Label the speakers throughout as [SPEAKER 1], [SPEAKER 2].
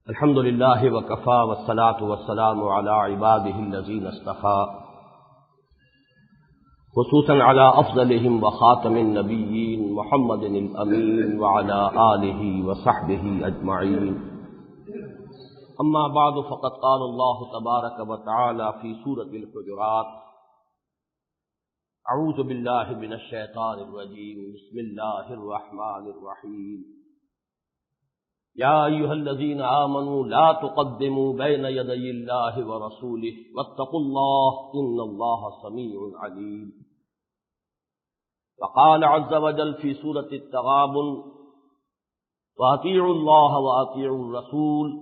[SPEAKER 1] الحمد للہ وکفی والصلاة والسلام علی عباده الذین اصطفی خصوصا علی افضلهم وخاتم النبیین محمد الامین وعلی آلہ وصحبہ اجمعین اما بعد فقد قال اللہ تبارک وتعالی فی سورۃ الحجرات اعوذ باللہ من الشیطان الرجیم بسم اللہ الرحمن الرحیم یا ایھا الذین آمنوا لا تقدموا بین یدی اللہ ورسولہ واتقوا اللہ ان اللہ سمیع علیم وقال عز وجل فی سورۃ التغابن وأطیعوا اللہ وأطیعوا الرسول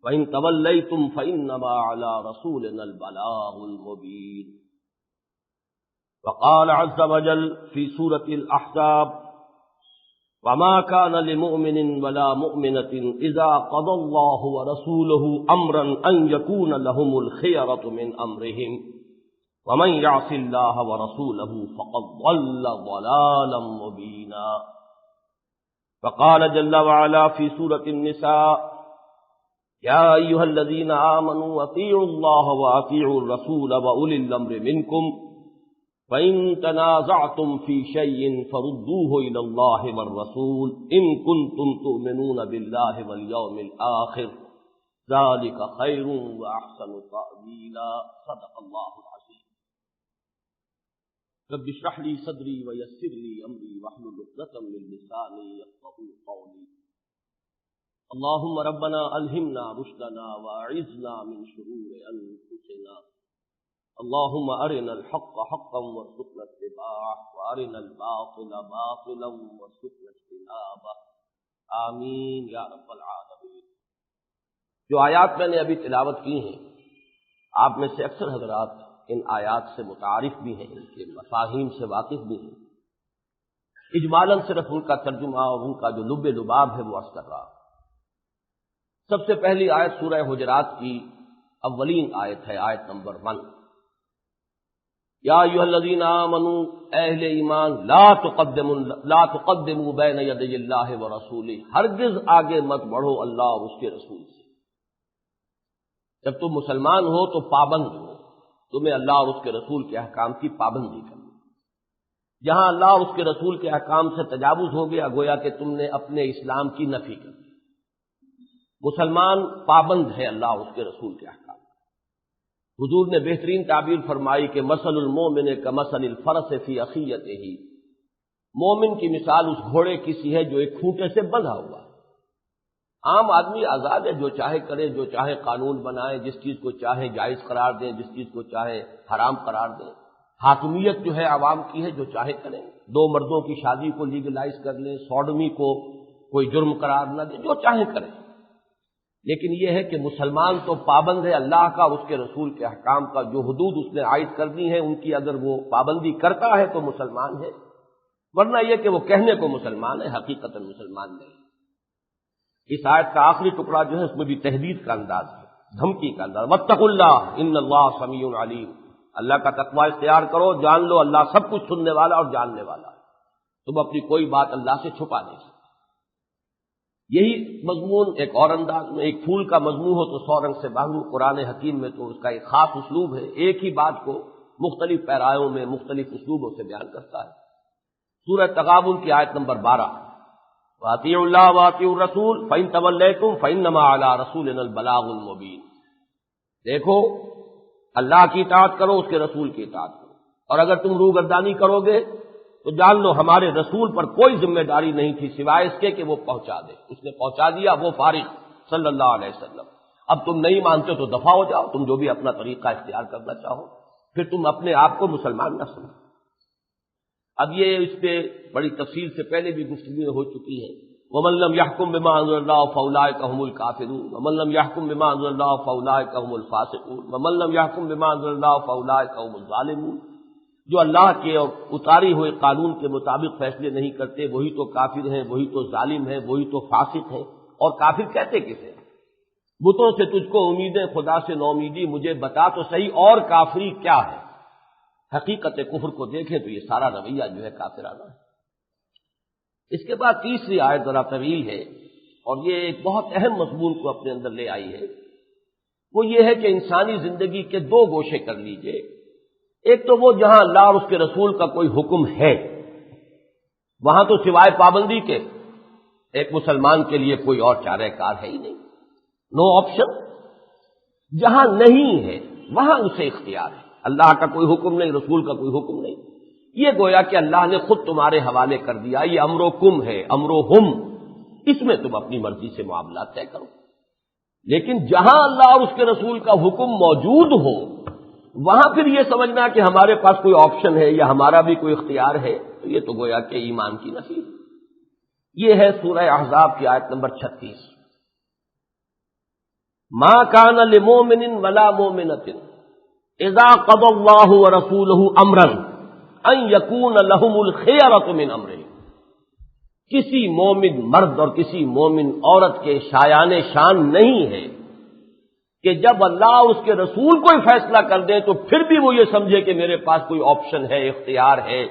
[SPEAKER 1] وإن تولیتم فإنما علی رسولنا البلاغ المبین وقال عز وجل فی سورۃ الأحزاب وما كان لمؤمن ولا مؤمنة إذا قضى الله ورسوله أمرا أن يكون لهم الخيرة من أمرهم ومن يعص الله ورسوله فقد ضل ضلالا مبينا وقال جل وعلا في سورة النساء يا أيها الذين آمنوا أطيعوا الله وأطيعوا الرسول وأولي الأمر منكم فَإِن تَنَازَعْتُمْ فِي شَيْءٍ فَرُدُّوهُ إِلَى اللَّهِ وَالرَّسُولِ إِن كُنتُمْ تُؤْمِنُونَ بِاللَّهِ وَالْيَوْمِ الْآخِرِ ذَلِكَ خَيْرٌ وَأَحْسَنُ تَأْوِيلًا صدق اللہ العظیم رب اشرح لي صدري ويسر لي أمري واحلل عقدة من لساني يفقهوا قولي اللهم ربنا ألهمنا رشدنا وأعذنا من شرور أنفسنا اللهم أرنا الحق حقا وارزقنا اتباعه وأرنا الباطل باطلا وارزقنا اجتنابه آمین یا رب العالمین۔ جو آیات میں نے ابھی تلاوت کی ہیں آپ میں سے اکثر حضرات ان آیات سے متعارف بھی ہیں، ان کے مفاہیم سے واقف بھی ہیں۔ اجمالاً صرف ان کا ترجمہ اور ان کا جو لب لباب ہے وہ عرض کر رہا۔ سب سے پہلی آیت سورہ حجرات کی اولین آیت ہے، آیت نمبر 1۔ یا ایھا الذین آمنوا، اہل ایمان، لا تقدموا بین یدی اللہ ورسولہ، ہرگز آگے مت بڑھو اللہ اور اس کے رسول سے۔ جب تم مسلمان ہو تو پابند ہو، تمہیں اللہ اور اس کے رسول کے احکام کی پابندی کرنی۔ جہاں اللہ اور اس کے رسول کے احکام سے تجاوز ہو گیا گویا کہ تم نے اپنے اسلام کی نفی کر دی۔ مسلمان پابند ہے اللہ اور اس کے رسول کے احکام۔ حضور نے بہترین تعبیر فرمائی کہ مثل المومن کمثل الفرس فی اخیتہ، مومن کی مثال اس گھوڑے کی سی ہے جو ایک کھوٹے سے بندھا ہوا ہے۔ عام آدمی آزاد ہے، جو چاہے کرے، جو چاہے قانون بنائے، جس چیز کو چاہے جائز قرار دیں، جس چیز کو چاہے حرام قرار دیں۔ حاکمیت جو ہے عوام کی ہے، جو چاہے کریں، دو مردوں کی شادی کو لیگلائز کر لیں، سوڈمی کو کوئی جرم قرار نہ دیں، جو چاہے کریں۔ لیکن یہ ہے کہ مسلمان تو پابند ہے اللہ کا اور اس کے رسول کے احکام کا، جو حدود اس نے عائد کر دی ہیں ان کی اگر وہ پابندی کرتا ہے تو مسلمان ہے، ورنہ یہ کہ وہ کہنے کو مسلمان ہے، حقیقتاً مسلمان نہیں۔ اس آیت کا آخری ٹکڑا جو ہے اس میں بھی تہدید کا انداز ہے، دھمکی کا انداز۔ واتقوا اللہ ان اللہ سمیع علیم، اللہ کا تقوی اختیار کرو، جان لو اللہ سب کچھ سننے والا اور جاننے والا ہے، تم اپنی کوئی بات اللہ سے چھپا نہیں سکتے۔ یہی مضمون ایک اور انداز میں، ایک پھول کا مضمون ہو تو 100 رنگ سے باغ، قرآن حکیم میں تو اس کا ایک خاص اسلوب ہے، ایک ہی بات کو مختلف پیرایوں میں مختلف اسلوبوں سے بیان کرتا ہے۔ سورہ تغابن کی آیت نمبر 12، وَأَطِیعُوا اللَّهَ وَأَطِیعُوا الرَّسُولَ فَإِن تَوَلَّیْتُمْ فَإِنَّمَا عَلَىٰ رَسُولِنَا الْبَلَاغُ الْمُبِینُ۔ دیکھو، اللہ کی اطاعت کرو، اس کے رسول کی اطاعت کرو، اور اگر تم روگردانی کرو گے تو جان لو ہمارے رسول پر کوئی ذمہ داری نہیں تھی سوائے اس کے کہ وہ پہنچا دے، اس نے پہنچا دیا، وہ فارغ صلی اللہ علیہ وسلم۔ اب تم نہیں مانتے تو دفع ہو جاؤ، تم جو بھی اپنا طریقہ اختیار کرنا چاہو، پھر تم اپنے آپ کو مسلمان نہ سمجھو۔ اب یہ اس پہ بڑی تفصیل سے پہلے بھی گفتگو ہو چکی ہے۔ وَمَن لَّمْ يَحْكُم بِمَا أَنزَلَ اللَّهُ فَأُولَٰئِكَ هُمُ الْكَافِرُونَ وَمَن لَّمْ يَحْكُم بِمَا أَنزَلَ اللَّهُ فَأُولَٰئِكَ هُمُ الْفَاسِقُونَ وَمَن لَّمْ يَحْكُم بِمَا أَنزَلَ اللَّهُ فَأُولَٰئِكَ هُمُ الظَّالِمُونَ۔ جو اللہ کے اتاری ہوئے قانون کے مطابق فیصلے نہیں کرتے وہی تو کافر ہیں، وہی تو ظالم ہیں، وہی تو فاسق ہیں۔ اور کافر کہتے کسے؟ بتوں سے تجھ کو امیدیں، خدا سے نومیدی، مجھے بتا تو صحیح اور کافری کیا ہے۔ حقیقت کفر کو دیکھیں تو یہ سارا رویہ جو ہے کافرانہ ہے۔ اس کے بعد تیسری آیت ذرا طویل ہے اور یہ ایک بہت اہم مضمون کو اپنے اندر لے آئی ہے، وہ یہ ہے کہ انسانی زندگی کے دو گوشے کر لیجئے۔ ایک تو وہ جہاں اللہ اور اس کے رسول کا کوئی حکم ہے، وہاں تو سوائے پابندی کے ایک مسلمان کے لیے کوئی اور چارہ کار ہے ہی نہیں، نو آپشن۔ جہاں نہیں ہے وہاں اسے اختیار ہے، اللہ کا کوئی حکم نہیں، رسول کا کوئی حکم نہیں، یہ گویا کہ اللہ نے خود تمہارے حوالے کر دیا، یہ امر و کم ہے، امر و ہم، اس میں تم اپنی مرضی سے معاملات طے کرو۔ لیکن جہاں اللہ اور اس کے رسول کا حکم موجود ہو، وہاں پھر یہ سمجھنا کہ ہمارے پاس کوئی آپشن ہے یا ہمارا بھی کوئی اختیار ہے، تو یہ تو گویا کہ ایمان کی نفی ہے۔ یہ ہے سورہ احزاب کی آیت نمبر 36۔ ما کان لمؤمن ولا مؤمنۃ اذا قضى الله ورسوله امرا ان يكون لهم الخيرة من امرهم، کسی مومن مرد اور کسی مومن عورت کے شایان شان نہیں ہے کہ جب اللہ اور اس کے رسول کوئی فیصلہ کر دیں تو پھر بھی وہ یہ سمجھے کہ میرے پاس کوئی آپشن ہے، اختیار ہے،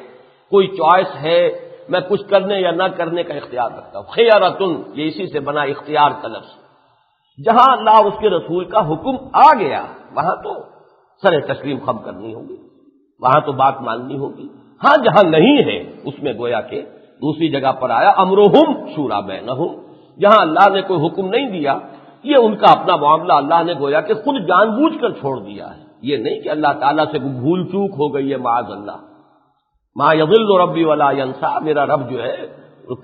[SPEAKER 1] کوئی چوائس ہے، میں کچھ کرنے یا نہ کرنے کا اختیار رکھتا ہوں۔ خیارتن، یہ اسی سے بنا اختیار کا لفظ۔ جہاں اللہ اور اس کے رسول کا حکم آ گیا وہاں تو سر تسلیم خم کرنی ہوگی، وہاں تو بات ماننی ہوگی۔ ہاں جہاں نہیں ہے اس میں گویا کہ دوسری جگہ پر آیا امرہم شورا بینہم، جہاں اللہ نے کوئی حکم نہیں دیا، یہ ان کا اپنا معاملہ اللہ نے گویا کہ خود جان بوجھ کر چھوڑ دیا ہے۔ یہ نہیں کہ اللہ تعالیٰ سے کوئی بھول چوک ہو گئی ہے، معاذ اللہ۔ ما یضل ربی ولا ینسا، میرا رب جو ہے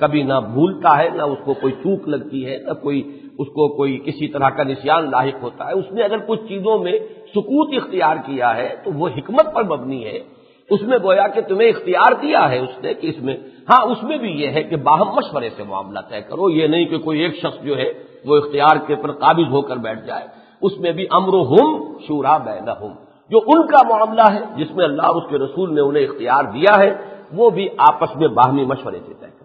[SPEAKER 1] کبھی نہ بھولتا ہے، نہ اس کو کوئی چوک لگتی ہے، نہ کوئی اس کو کوئی کسی طرح کا نسیان لاحق ہوتا ہے۔ اس نے اگر کچھ چیزوں میں سکوت اختیار کیا ہے تو وہ حکمت پر مبنی ہے، اس میں گویا کہ تمہیں اختیار دیا ہے اس نے کہ اس میں، ہاں اس میں بھی یہ ہے کہ باہم مشورے سے معاملہ طے کرو، یہ نہیں کہ کوئی ایک شخص جو ہے وہ اختیار کے پر قابض ہو کر بیٹھ جائے۔ اس میں بھی امرہم شورا بینہم، جو ان کا معاملہ ہے جس میں اللہ اور اس کے رسول نے انہیں اختیار دیا ہے، وہ بھی آپس میں باہمی مشورے سے طے کرو۔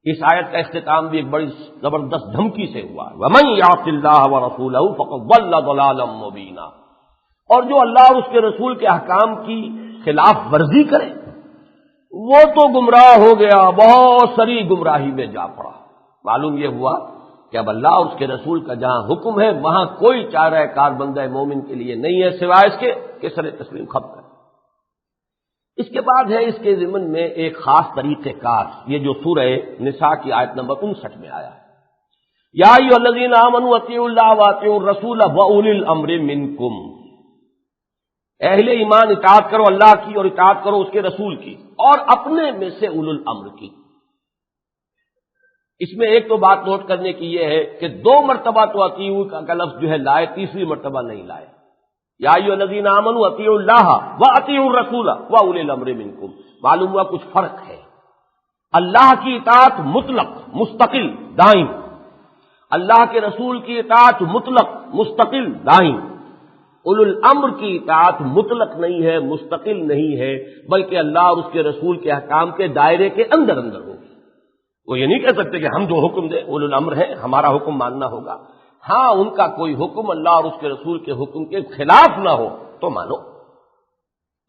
[SPEAKER 1] اس آیت کا اختتام بھی ایک بڑی زبردست دھمکی سے ہوا، وَمَن يَعْصِ اللَّهَ وَرَسُولَهُ فَقَدْ ضَلَّ ضَلَالًا مُبِينًا، اور جو اللہ اور اس کے رسول کے احکام کی خلاف ورزی کرے وہ تو گمراہ ہو گیا، بہت سری گمراہی میں جا پڑا۔ معلوم یہ ہوا کہ اب اللہ اور اس کے رسول کا جہاں حکم ہے وہاں کوئی چارہ کار بندہ مومن کے لیے نہیں ہے سوائے اس کے کہ سر تسلیم خم کرے۔ اس کے بعد ہے اس کے ضمن میں ایک خاص طریقہ کار، یہ جو سورہ نساء کی آیت نمبر 59 میں آیا ہے، یا ایھا الذین آمنوا اطیعوا اللہ واطیعوا الرسول واولی الامر منکم، اہل ایمان اطاعت کرو اللہ کی اور اطاعت کرو اس کے رسول کی اور اپنے میں سے اولو الامر کی۔ اس میں ایک تو بات نوٹ کرنے کی یہ ہے کہ 2 مرتبہ تو اطیعوا کا لفظ جو ہے لائے، تیسری مرتبہ نہیں لائے۔ یا ایھا الذین آمنوا اطیعوا اللہ واطیعوا الرسول واولی الامر منکم، معلوم ہوا کچھ فرق ہے۔ اللہ کی اطاعت مطلق مستقل دائم، اللہ کے رسول کی اطاعت مطلق مستقل دائم، اولو الامر کی اطاعت مطلق نہیں ہے، مستقل نہیں ہے، بلکہ اللہ اور اس کے رسول کے احکام کے دائرے کے اندر اندر ہوگی۔ وہ یہ نہیں کہہ سکتے کہ ہم جو حکم دیں اولو الامر ہے، ہمارا حکم ماننا ہوگا۔ ہاں ان کا کوئی حکم اللہ اور اس کے رسول کے حکم کے خلاف نہ ہو تو مانو،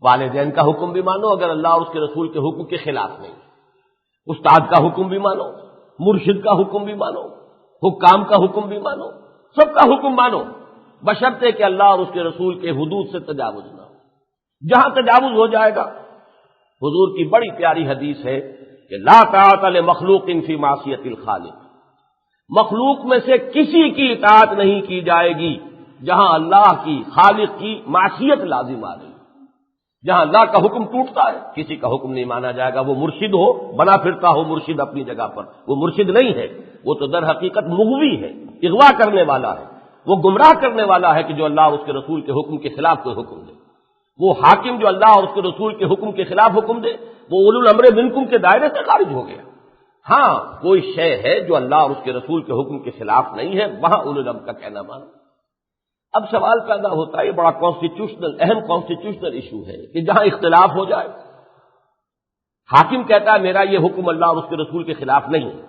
[SPEAKER 1] والدین کا حکم بھی مانو اگر اللہ اور اس کے رسول کے حکم کے خلاف نہیں، استاد کا حکم بھی مانو، مرشد کا حکم بھی مانو، حکام کا حکم بھی مانو، سب کا حکم مانو، بشرطے کہ اللہ اور اس کے رسول کے حدود سے تجاوز نہ ہو۔ جہاں تجاوز ہو جائے گا، حضور کی بڑی پیاری حدیث ہے کہ لا طاعۃ لمخلوق فی معصیۃ الخالق، مخلوق میں سے کسی کی اطاعت نہیں کی جائے گی جہاں اللہ کی خالق کی معصیت لازم آ رہی، جہاں اللہ کا حکم ٹوٹتا ہے کسی کا حکم نہیں مانا جائے گا، وہ مرشد ہو، بنا پھرتا ہو مرشد اپنی جگہ پر، وہ مرشد نہیں ہے، وہ تو در حقیقت مغوی ہے، اغوا کرنے والا ہے، وہ گمراہ کرنے والا ہے کہ جو اللہ اور اس کے رسول کے حکم کے خلاف کوئی حکم دے۔ وہ حاکم جو اللہ اور اس کے رسول کے حکم کے خلاف حکم دے وہ اولو الامر منکم کے دائرے سے خارج ہو گیا۔ ہاں کوئی شے ہے جو اللہ اور اس کے رسول کے حکم کے خلاف نہیں ہے، وہاں اولو الامر کا کہنا مانو۔ اب سوال پیدا ہوتا ہے، یہ بڑا اہم کانسٹیٹیوشنل ایشو ہے کہ جہاں اختلاف ہو جائے، حاکم کہتا ہے میرا یہ حکم اللہ اور اس کے رسول کے خلاف نہیں ہے،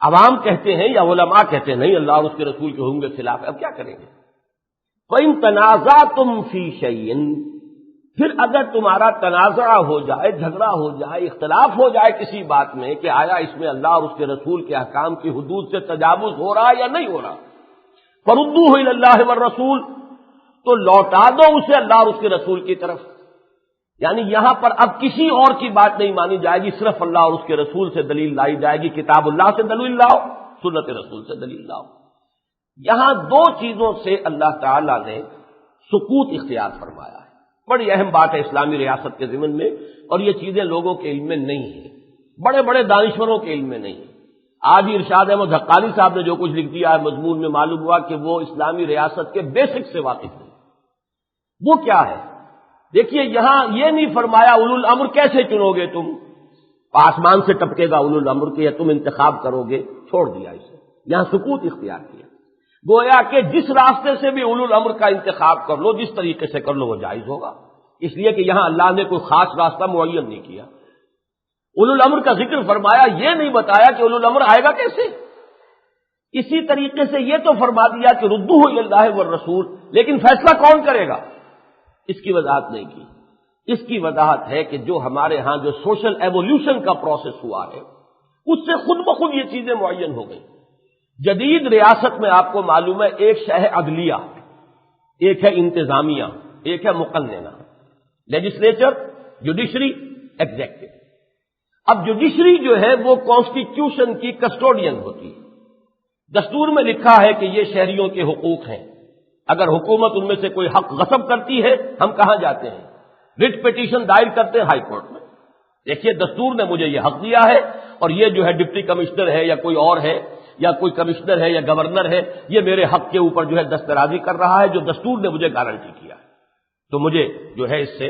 [SPEAKER 1] عوام کہتے ہیں یا علماء کہتے ہیں نہیں اللہ اور اس کے رسول کے حکم کے خلاف ہے، اب کیا کریں گے؟ فَإِن تَنَازَعْتُمْ فِي شَيْءٍ پھر اگر تمہارا تنازع ہو جائے، جھگڑا ہو جائے، اختلاف ہو جائے کسی بات میں کہ آیا اس میں اللہ اور اس کے رسول کے احکام کی حدود سے تجاوز ہو رہا ہے یا نہیں ہو رہا، فردوہ الی اللہ والرسول، تو لوٹا دو اسے اللہ اور اس کے رسول کی طرف۔ یعنی یہاں پر اب کسی اور کی بات نہیں مانی جائے گی، صرف اللہ اور اس کے رسول سے دلیل لائی جائے گی، کتاب اللہ سے دلیل لاؤ، سنت رسول سے دلیل لاؤ۔ یہاں دو چیزوں سے اللہ تعالی نے سکوت اختیار فرمایا ہے، بڑی اہم بات ہے اسلامی ریاست کے ضمن میں، اور یہ چیزیں لوگوں کے علم میں نہیں ہیں، بڑے بڑے دانشوروں کے علم میں نہیں ہیں۔ آج ہی ارشاد احمد حقانی صاحب نے جو کچھ لکھ دیا ہے مضمون میں، معلوم ہوا کہ وہ اسلامی ریاست کے بیسک سے واقف نہیں۔ وہ کیا ہے؟ دیکھیے یہاں یہ نہیں فرمایا اولو الامر کیسے چنو گے تم، آسمان سے ٹپکے گا اولو الامر کے یا تم انتخاب کرو گے، چھوڑ دیا اسے، یہاں سکوت اختیار کیا، گویا کہ جس راستے سے بھی اولو الامر کا انتخاب کر لو، جس طریقے سے کر لو وہ جائز ہوگا، اس لیے کہ یہاں اللہ نے کوئی خاص راستہ معین نہیں کیا۔ اولو الامر کا ذکر فرمایا، یہ نہیں بتایا کہ اولو الامر آئے گا کیسے۔ اسی طریقے سے یہ تو فرما دیا کہ ردوہ الی اللہ والرسول، لیکن فیصلہ کون کرے گا، اس کی وضاحت نہیں کی۔ اس کی وضاحت ہے کہ جو ہمارے ہاں جو سوشل ایوولوشن کا پروسیس ہوا ہے، اس سے خود بخود یہ چیزیں معین ہو گئی۔ جدید ریاست میں آپ کو معلوم ہے ایک شے ہے عدلیہ، ایک ہے انتظامیہ، ایک ہے مقننہ، لیجسلیچر، جوڈیشری، ایگزیکٹو۔ اب جوڈیشری جو ہے وہ کانسٹیٹیوشن کی کسٹوڈین ہوتی ہے، دستور میں لکھا ہے کہ یہ شہریوں کے حقوق ہیں، اگر حکومت ان میں سے کوئی حق غصب کرتی ہے ہم کہاں جاتے ہیں، رٹ پٹیشن دائر کرتے ہیں ہائی کورٹ میں۔ دیکھیے دستور نے مجھے یہ حق دیا ہے، اور یہ جو ہے ڈپٹی کمشنر ہے یا کوئی اور ہے یا کوئی کمشنر ہے یا گورنر ہے، یہ میرے حق کے اوپر جو ہے دسترازی کر رہا ہے جو دستور نے مجھے گارنٹی کیا ہے، تو مجھے جو ہے اس سے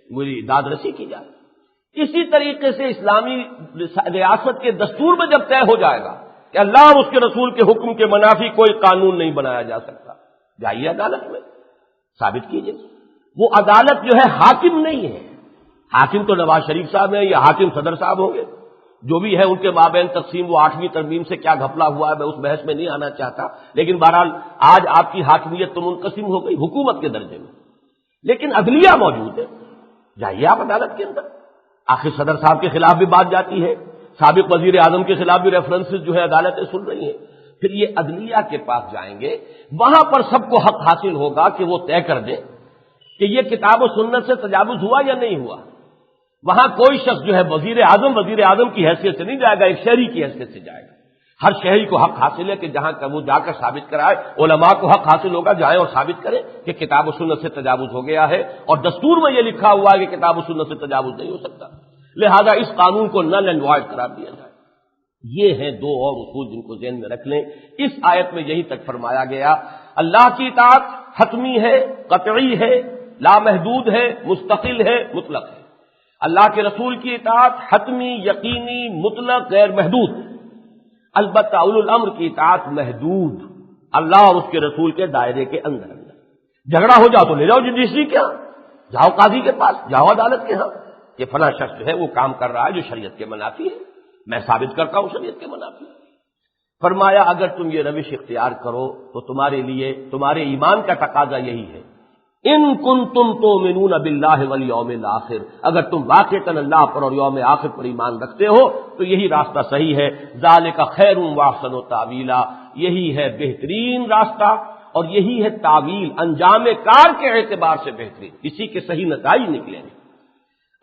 [SPEAKER 1] میری داد رسی کی جائے۔ اسی طریقے سے اسلامی ریاست کے دستور میں جب طے ہو جائے گا کہ اللہ اور اس کے رسول کے حکم کے منافی کوئی قانون نہیں بنایا جا سکتا، جائیے عدالت میں ثابت کیجیے۔ وہ عدالت جو ہے حاکم نہیں ہے، حاکم تو نواز شریف صاحب ہیں یا حاکم صدر صاحب ہوں گے، جو بھی ہے ان کے مابین تقسیم، وہ 8ویں ترمیم سے کیا گھپلا ہوا ہے میں اس بحث میں نہیں آنا چاہتا، لیکن بہرحال آج آپ کی حاکمیت تو منقسم ہو گئی حکومت کے درجے میں، لیکن عدلیہ موجود ہے، جائیے آپ عدالت کے اندر۔ آخر صدر صاحب کے خلاف بھی بات جاتی ہے، سابق وزیر اعظم کے خلاف بھی ریفرنسز جو ہے عدالتیں سن رہی ہیں، پھر یہ عدلیہ کے پاس جائیں گے، وہاں پر سب کو حق حاصل ہوگا کہ وہ طے کر دے کہ یہ کتاب و سنت سے تجاوز ہوا یا نہیں ہوا۔ وہاں کوئی شخص جو ہے وزیر اعظم کی حیثیت سے نہیں جائے گا، ایک شہری کی حیثیت سے جائے گا۔ ہر شہری کو حق حاصل ہے کہ جہاں وہ جا کر ثابت کرائے، علماء کو حق حاصل ہوگا جائیں اور ثابت کریں کہ کتاب و سنت سے تجاوز ہو گیا ہے، اور دستور میں یہ لکھا ہوا ہے کہ کتاب و سنت سے تجاوز نہیں ہو سکتا، لہذا اس قانون کو نل اینڈ وائڈ قرار دیا جائے۔ یہ ہیں دو اور اصول جن کو ذہن میں رکھ لیں۔ اس آیت میں یہی تک فرمایا گیا اللہ کی اطاعت حتمی ہے، قطعی ہے، لامحدود ہے، مستقل ہے، مطلق ہے۔ اللہ کے رسول کی اطاعت حتمی، یقینی، مطلق، غیر محدود۔ البتہ اولو الامر کی اطاعت محدود، اللہ اور اس کے رسول کے دائرے کے اندر۔ جھگڑا ہو جاؤ تو لے جاؤ جوڈیشری کے ہاں، جاؤ قاضی کے پاس، جاؤ عدالت کے ہاں، یہ فلاں شخص جو ہے وہ کام کر رہا ہے جو شریعت کے منافی ہے، میں ثابت کرتا ہوں شریعت کے منافی۔ فرمایا اگر تم یہ روش اختیار کرو تو تمہارے لیے تمہارے ایمان کا تقاضا یہی ہے، ان کنتم تؤمنون باللہ والیوم الآخر، اگر تم واقعتاً اللہ پر اور یوم آخر پر ایمان رکھتے ہو تو یہی راستہ صحیح ہے، ذالک خیر واحسن تاویلا، یہی ہے بہترین راستہ اور یہی ہے تعویل، انجام کار کے اعتبار سے بہترین، اسی کے صحیح نتائج نکلیں گے۔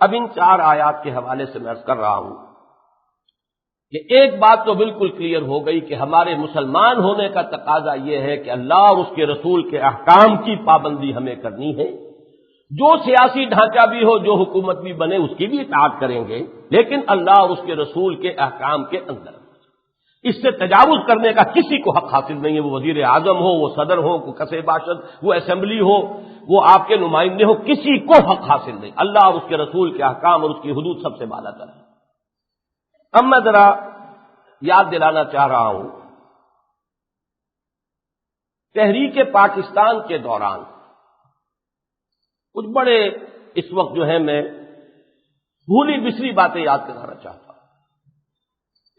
[SPEAKER 1] اب ان 4 آیات کے حوالے سے میں عرض کر رہا ہوں کہ ایک بات تو بالکل کلیئر ہو گئی کہ ہمارے مسلمان ہونے کا تقاضا یہ ہے کہ اللہ اور اس کے رسول کے احکام کی پابندی ہمیں کرنی ہے، جو سیاسی ڈھانچہ بھی ہو، جو حکومت بھی بنے اس کی بھی اطاعت کریں گے، لیکن اللہ اور اس کے رسول کے احکام کے اندر۔ اس سے تجاوز کرنے کا کسی کو حق حاصل نہیں ہے، وہ وزیر اعظم ہو، وہ صدر ہو، وہ کسے باشد، وہ اسمبلی ہو، وہ آپ کے نمائندے ہو، کسی کو حق حاصل نہیں، اللہ اور اس کے رسول کے احکام اور اس کی حدود سب سے بالا تر ہے۔ اب میں ذرا یاد دلانا چاہ رہا ہوں، تحریک پاکستان کے دوران کچھ بڑے اس وقت جو ہے میں بھولی بسری باتیں یاد کرانا چاہتا ہوں۔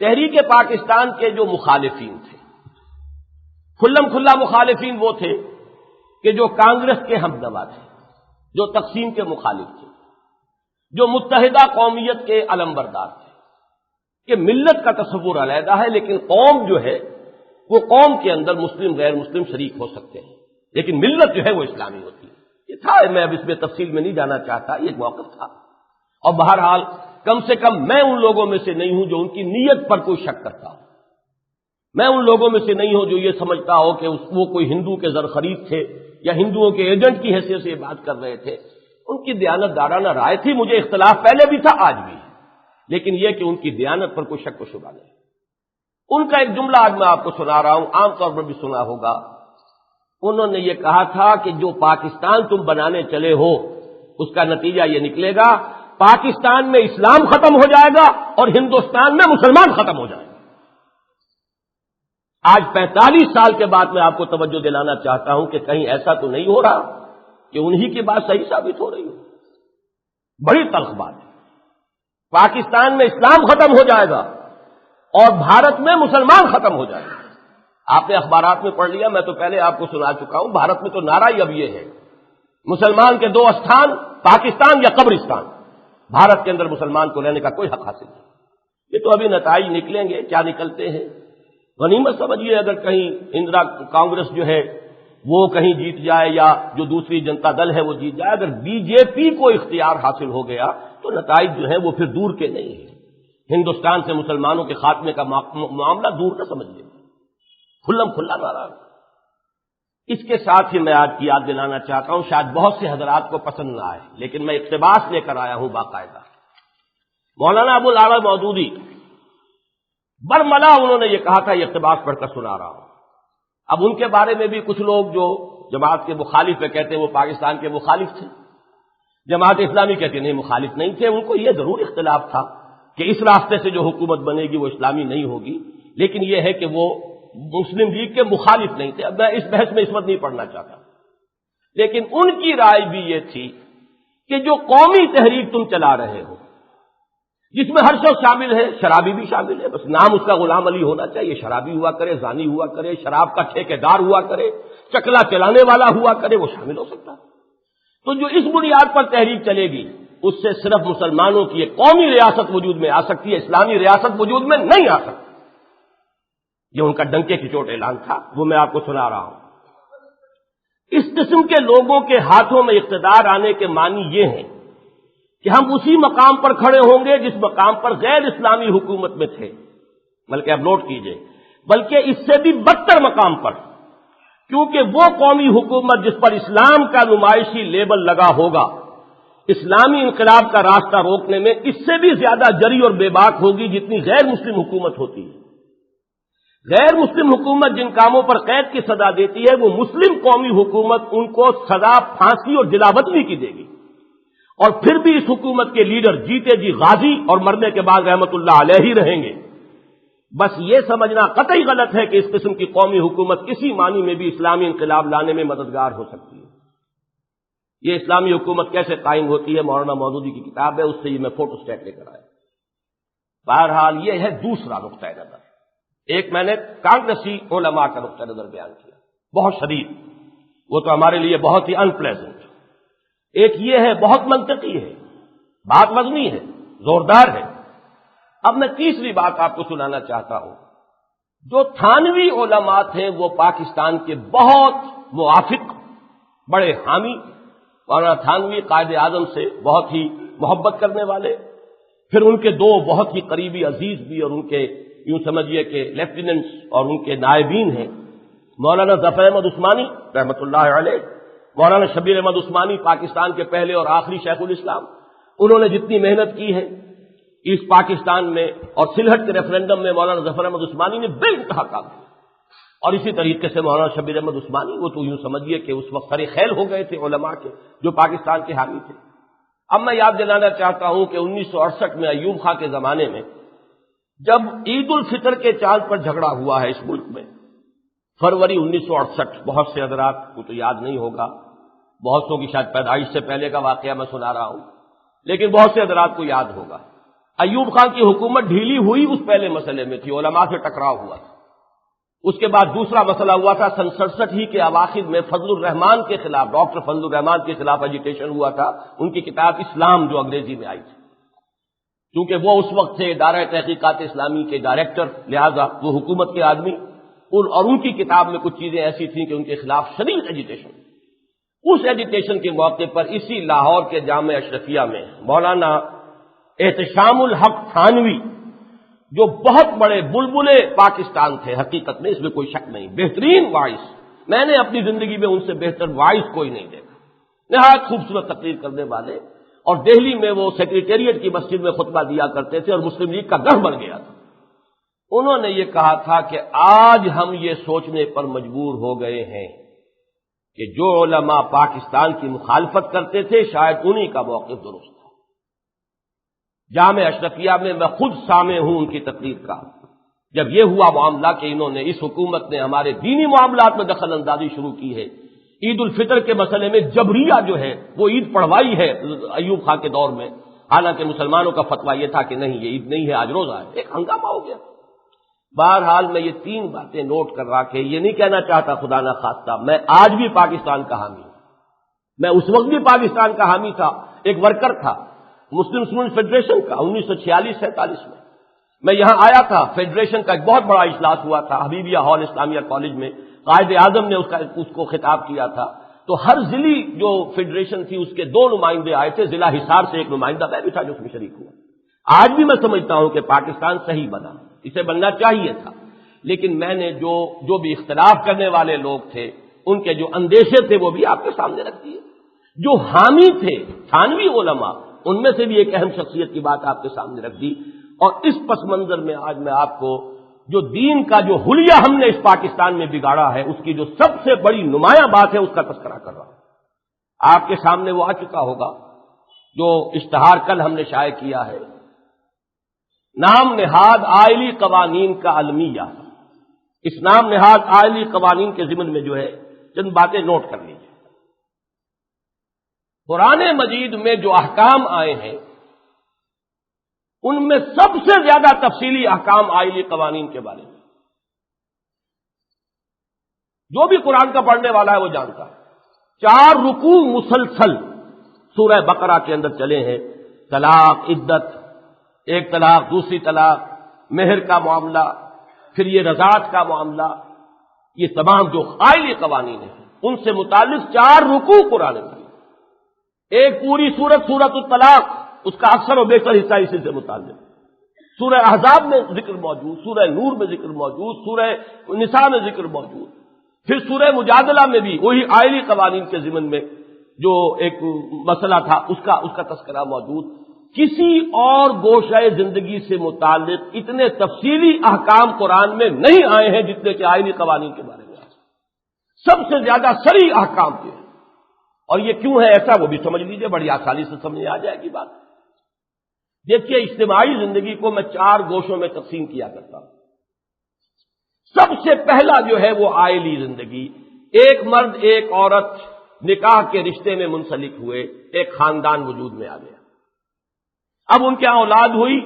[SPEAKER 1] تحریک پاکستان کے جو مخالفین تھے، کھلم کھلا مخالفین وہ تھے کہ جو کانگریس کے ہمدوا تھے، جو تقسیم کے مخالف تھے، جو متحدہ قومیت کے علمبردار تھے کہ ملت کا تصور علیحدہ ہے، لیکن قوم جو ہے وہ قوم کے اندر مسلم غیر مسلم شریک ہو سکتے ہیں، لیکن ملت جو ہے وہ اسلامی ہوتی ہے۔ یہ تھا، میں اب اس میں تفصیل میں نہیں جانا چاہتا، یہ ایک موقف تھا، اور بہرحال کم سے کم میں ان لوگوں میں سے نہیں ہوں جو ان کی نیت پر کوئی شک کرتا ہوں، میں ان لوگوں میں سے نہیں ہوں جو یہ سمجھتا ہو کہ وہ کوئی ہندو کے زر خرید تھے یا ہندوؤں کے ایجنٹ کی حیثیت سے یہ بات کر رہے تھے۔ ان کی دیانت دارانہ رائے تھی، مجھے اختلاف پہلے بھی تھا آج بھی ہے، لیکن یہ کہ ان کی دیانت پر کوئی شک و شبہ نہیں۔ ان کا ایک جملہ آج میں آپ کو سنا رہا ہوں، عام طور پر بھی سنا ہوگا۔ انہوں نے یہ کہا تھا کہ جو پاکستان تم بنانے چلے ہو اس کا نتیجہ یہ نکلے گا پاکستان میں اسلام ختم ہو جائے گا اور ہندوستان میں مسلمان ختم ہو جائیں گے۔ آج 45 سال کے بعد میں آپ کو توجہ دلانا چاہتا ہوں کہ کہیں ایسا تو نہیں ہو رہا کہ انہی کی بات صحیح ثابت ہو رہی ہو۔ بڑی تلخ بات ہے، پاکستان میں اسلام ختم ہو جائے گا اور بھارت میں مسلمان ختم ہو جائے گا۔ آپ نے اخبارات میں پڑھ لیا، میں تو پہلے آپ کو سنا چکا ہوں، بھارت میں تو نعرہ ہی اب یہ ہے، مسلمان کے 2 استھان، پاکستان یا قبرستان۔ بھارت کے اندر مسلمان کو رہنے کا کوئی حق حاصل نہیں۔ یہ تو ابھی نتائج نکلیں گے، کیا نکلتے ہیں غنیمت سمجھیے اگر کہیں اندرا کانگریس جو ہے وہ کہیں جیت جائے یا جو دوسری جنتا دل ہے وہ جیت جائے، اگر بی جے پی کو اختیار حاصل ہو گیا تو نتائج جو ہیں وہ پھر دور کے نہیں ہیں۔ ہندوستان سے مسلمانوں کے خاتمے کا معاملہ دور نہ سمجھیے، کھلم کھلا نعرہ۔ اس کے ساتھ ہی میں آج کی یاد دلانا چاہتا ہوں، شاید بہت سے حضرات کو پسند نہ آئے لیکن میں اقتباس لے کر آیا ہوں باقاعدہ۔ مولانا ابو الاعلی مودودی برملا انہوں نے یہ کہا تھا، یہ اقتباس پڑھ کر سنا رہا ہوں۔ اب ان کے بارے میں بھی کچھ لوگ جو جماعت کے مخالف ہے کہتے ہیں وہ پاکستان کے مخالف تھے، جماعت اسلامی کہتے نہیں مخالف نہیں تھے، ان کو یہ ضرور اختلاف تھا کہ اس راستے سے جو حکومت بنے گی وہ اسلامی نہیں ہوگی، لیکن یہ ہے کہ وہ مسلم لیگ کے مخالف نہیں تھے۔ اب میں اس بحث میں اس وقت نہیں پڑھنا چاہتا، لیکن ان کی رائے بھی یہ تھی کہ جو قومی تحریک تم چلا رہے ہو جس میں ہر شخص شامل ہے، شرابی بھی شامل ہے، بس نام اس کا غلام علی ہونا چاہیے، شرابی ہوا کرے، زانی ہوا کرے، شراب کا ٹھیکیدار ہوا کرے، چکلا چلانے والا ہوا کرے، وہ شامل ہو سکتا ہے۔ تو جو اس بنیاد پر تحریک چلے گی اس سے صرف مسلمانوں کی ایک قومی ریاست وجود میں آ سکتی ہے، اسلامی ریاست وجود میں نہیں آ سکتی۔ یہ ان کا ڈنکے کی چوٹ اعلان تھا، وہ میں آپ کو سنا رہا ہوں۔ اس قسم کے لوگوں کے ہاتھوں میں اقتدار آنے کے معنی یہ ہیں کہ ہم اسی مقام پر کھڑے ہوں گے جس مقام پر غیر اسلامی حکومت میں تھے، بلکہ اب نوٹ کیجئے، بلکہ اس سے بھی بدتر مقام پر، کیونکہ وہ قومی حکومت جس پر اسلام کا نمائشی لیبل لگا ہوگا اسلامی انقلاب کا راستہ روکنے میں اس سے بھی زیادہ جری اور بے باک ہوگی جتنی غیر مسلم حکومت ہوتی ہے۔ غیر مسلم حکومت جن کاموں پر قید کی سزا دیتی ہے وہ مسلم قومی حکومت ان کو سزا پھانسی اور جلاوطنی کی دے گی، اور پھر بھی اس حکومت کے لیڈر جیتے جی غازی اور مرنے کے بعد رحمت اللہ علیہ ہی رہیں گے۔ بس یہ سمجھنا قطعی غلط ہے کہ اس قسم کی قومی حکومت کسی معنی میں بھی اسلامی انقلاب لانے میں مددگار ہو سکتی ہے۔ یہ اسلامی حکومت کیسے قائم ہوتی ہے، مولانا مودودی کی کتاب ہے، اس سے یہ میں فوٹو اسٹیٹ لے کر آیا۔ بہرحال یہ ہے دوسرا نقطۂ نظر۔ ایک میں نے کانگریسی علماء کا نقطۂ نظر بیان کیا، بہت شدید، وہ تو ہمارے لیے بہت ہی ان پلیزنٹ۔ ایک یہ ہے بہت منطقی ہے، بات وزنی ہے، زوردار ہے۔ اب میں تیسری بات آپ کو سنانا چاہتا ہوں۔ جو تھانوی علماء تھے وہ پاکستان کے بہت موافق، بڑے حامی، مولانا تھانوی قائد اعظم سے بہت ہی محبت کرنے والے، پھر ان کے 2 بہت ہی قریبی عزیز بھی اور ان کے یوں سمجھیے کہ لیفٹیننٹس اور ان کے نائبین ہیں، مولانا ظفر احمد عثمانی رحمۃ اللہ علیہ، مولانا شبیر احمد عثمانی پاکستان کے پہلے اور آخری شیخ الاسلام۔ انہوں نے جتنی محنت کی ہے ایسٹ پاکستان میں اور سلہٹ کے ریفرنڈم میں مولانا ظفر احمد عثمانی نے بے انتہا کام کیا، اور اسی طریقے سے مولانا شبیر احمد عثمانی وہ تو یوں سمجھیے کہ اس وقت سر خیل ہو گئے تھے علماء کے جو پاکستان کے حامی تھے۔ اب میں یاد دلانا چاہتا ہوں کہ 1968 میں ایوب خان کے زمانے میں جب عید الفطر کے چاند پر جھگڑا ہوا ہے اس ملک میں، فروری 1968، بہت سے حضرات کو تو یاد نہیں ہوگا، بہت سو کی شاید پیدائش سے پہلے کا واقعہ میں سنا رہا ہوں، لیکن بہت سے حضرات کو یاد ہوگا۔ ایوب خان کی حکومت ڈھیلی ہوئی اس پہلے مسئلے میں تھی، علماء سے ٹکراؤ ہوا تھا، اس کے بعد دوسرا مسئلہ ہوا تھا سن 67 ہی کے اواخر میں فضل الرحمان کے خلاف، ڈاکٹر فضل الرحمان کے خلاف ایجیٹیشن ہوا تھا، ان کی کتاب اسلام جو انگریزی میں آئی تھی، کیونکہ وہ اس وقت تھے ادارہ تحقیقات اسلامی کے ڈائریکٹر، لہذا وہ حکومت کے آدمی، اور ان کی کتاب میں کچھ چیزیں ایسی تھیں کہ ان کے خلاف شدید ایجیٹیشن۔ اس ایجیٹیشن کے موقع پر اسی لاہور کے جامعہ اشرفیہ میں مولانا احتشام الحق تھانوی، جو بہت بڑے بلبلے پاکستان تھے، حقیقت میں اس میں کوئی شک نہیں، بہترین وائس، میں نے اپنی زندگی میں ان سے بہتر وائس کوئی نہیں دیکھا، نہایت خوبصورت تقریر کرنے والے، اور دہلی میں وہ سیکریٹریٹ کی مسجد میں خطبہ دیا کرتے تھے اور مسلم لیگ کا گڑھ بن گیا تھا۔ انہوں نے یہ کہا تھا کہ آج ہم یہ سوچنے پر مجبور ہو گئے ہیں کہ جو علماء پاکستان کی مخالفت کرتے تھے شاید انہی کا موقف درست تھا۔ جامعہ اشرفیہ میں میں خود سامع ہوں ان کی تقریر کا، جب یہ ہوا معاملہ کہ انہوں نے، اس حکومت نے ہمارے دینی معاملات میں دخل اندازی شروع کی ہے، عید الفطر کے مسئلے میں جبریہ جو ہے وہ عید پڑھوائی ہے ایوب خان کے دور میں، حالانکہ مسلمانوں کا فتویٰ یہ تھا کہ نہیں یہ عید نہیں ہے، آج روزہ ہے، ایک ہنگامہ ہو گیا۔ بہرحال میں یہ تین باتیں نوٹ کر رہا کہ یہ نہیں کہنا چاہتا خدا نہ خواستہ میں آج بھی پاکستان کا حامی ہوں، میں اس وقت بھی پاکستان کا حامی تھا، ایک ورکر تھا مسلم اسٹوڈنٹ فیڈریشن کا 1946-47 میں یہاں آیا تھا، فیڈریشن کا ایک بہت بڑا اجلاس ہوا تھا حبیبیہ ہال اسلامیہ کالج میں، قائد اعظم نے اس کو خطاب کیا تھا، تو ہر ضلعی جو فیڈریشن تھی اس کے 2 نمائندے آئے تھے، ضلع حصار سے ایک نمائندہ میں بھی تھا جو اس میں شریک ہوا۔ آج بھی میں سمجھتا ہوں کہ پاکستان صحیح بنا، اسے بننا چاہیے تھا، لیکن میں نے جو بھی اختلاف کرنے والے لوگ تھے ان کے جو اندیشے تھے وہ بھی آپ کے سامنے رکھ دیے، جو حامی تھے تھانوی علماء ان میں سے بھی ایک اہم شخصیت کی بات آپ کے سامنے رکھ دی، اور اس پس منظر میں آج میں آپ کو جو دین کا جو حلیہ ہم نے اس پاکستان میں بگاڑا ہے اس کی جو سب سے بڑی نمایاں بات ہے اس کا تذکرہ کر رہا ہوں۔ آپ کے سامنے وہ آ چکا ہوگا جو اشتہار کل ہم نے شائع کیا ہے، نام نہاد آئلی قوانین کا المیہ، اس نام نہاد آئلی قوانین کے ضمن میں جو ہے چند باتیں نوٹ کر لیجیے۔ قرآن مجید میں جو احکام آئے ہیں ان میں سب سے زیادہ تفصیلی احکام آئلی قوانین کے بارے میں، جو بھی قرآن کا پڑھنے والا ہے وہ جانتا ہے۔ 4 رکوع مسلسل سورہ بقرہ کے اندر چلے ہیں، طلاق، عدت، ایک طلاق، دوسری طلاق، مہر کا معاملہ، پھر یہ رضاعت کا معاملہ، یہ تمام جو آئلی قوانین ہیں ان سے متعلق 4 رکوع قرآن میں، ایک پوری سورت الطلاق، اس کا اکثر و بیشتر حصہ اسی سے متعلق، سورہ احزاب میں ذکر موجود، سورہ نور میں ذکر موجود، سورہ نساء میں ذکر موجود، پھر سورہ مجادلہ میں بھی وہی آئلی قوانین کے ضمن میں جو ایک مسئلہ تھا اس کا تذکرہ موجود۔ کسی اور گوشہ زندگی سے متعلق اتنے تفصیلی احکام قرآن میں نہیں آئے ہیں جتنے کہ آئلی قوانین کے بارے میں آئے، سب سے زیادہ صریح احکام کے ہیں۔ اور یہ کیوں ہے ایسا وہ بھی سمجھ لیجئے، بڑی آسانی سے سمجھ آ جائے گی بات۔ دیکھیے اجتماعی زندگی کو میں 4 گوشوں میں تقسیم کیا کرتا ہوں۔ سب سے پہلا جو ہے وہ آئلی زندگی، ایک مرد ایک عورت نکاح کے رشتے میں منسلک ہوئے، ایک خاندان وجود میں آ گیا، اب ان کے یہاں اولاد ہوئی،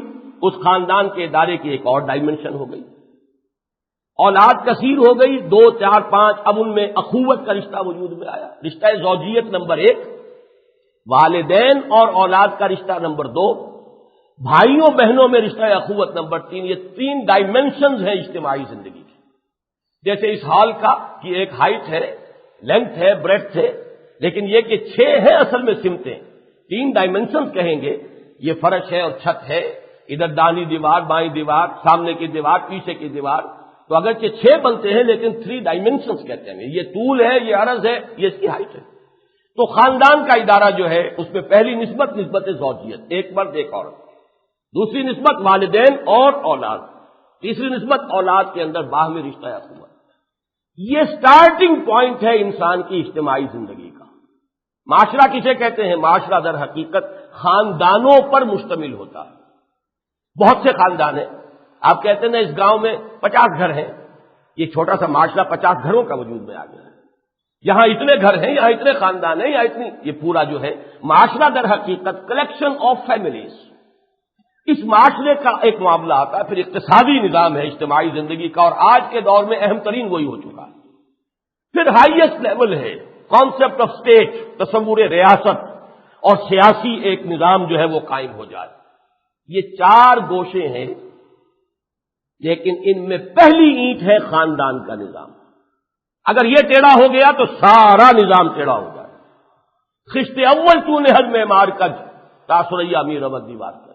[SPEAKER 1] اس خاندان کے ادارے کی ایک اور ڈائمنشن ہو گئی، اولاد کثیر ہو گئی، 2 4 5، اب ان میں اخوت کا رشتہ وجود میں آیا، رشتہ زوجیت نمبر 1، والدین اور اولاد کا رشتہ نمبر 2، بھائیوں بہنوں میں رشتہ اخوت نمبر 3۔ یہ 3 ڈائمنشنز ہیں اجتماعی زندگی کی۔ جیسے اس ہال کا کہ ایک ہائٹ ہے، لینتھ ہے، بریڈتھ ہے، لیکن یہ کہ 6 ہیں اصل میں سمتیں، 3 ڈائمنشنز کہیں گے، یہ فرش ہے اور چھت ہے، ادھر دانی دیوار، بائیں دیوار، سامنے کی دیوار، پیچھے کی دیوار، تو اگرچہ 6 بنتے ہیں لیکن 3 ڈائمنشنز کہتے ہیں، یہ طول ہے، یہ عرض ہے، یہ اس کی ہائٹ ہے۔ تو خاندان کا ادارہ جو ہے اس میں پہلی نسبت زوجیت، ایک مرد ایک عورت، دوسری نسبت والدین اور اولاد، تیسری نسبت اولاد کے اندر باہمی رشتہ اخوت۔ یہ سٹارٹنگ پوائنٹ ہے انسان کی اجتماعی زندگی کا۔ معاشرہ کسے کہتے ہیں؟ معاشرہ در حقیقت خاندانوں پر مشتمل ہوتا ہے، بہت سے خاندان ہیں، آپ کہتے ہیں نا اس گاؤں میں 50 گھر ہیں، یہ چھوٹا سا معاشرہ 50 گھروں کا وجود میں آ گیا ہے، یہاں اتنے گھر ہیں، یہاں اتنے خاندان ہیں، یہاں اتنی، یہ پورا جو ہے معاشرہ در حقیقت کلیکشن آف فیملیز، اس معاشرے کا ایک معاملہ آتا ہے، پھر اقتصادی نظام ہے اجتماعی زندگی کا، اور آج کے دور میں اہم ترین وہی ہو چکا ہے۔ پھر ہائیسٹ لیول ہے کانسیپٹ آف اسٹیٹ، تصور ریاست اور سیاسی ایک نظام جو ہے وہ قائم ہو جائے۔ یہ چار گوشے ہیں، لیکن ان میں پہلی اینٹ ہے خاندان کا نظام۔ اگر یہ ٹیڑھا ہو گیا تو سارا نظام ٹیڑھا ہو جائے۔ خشت اول تو نہج میں مار کج، تاثریہ امیر احمد دیوار کج۔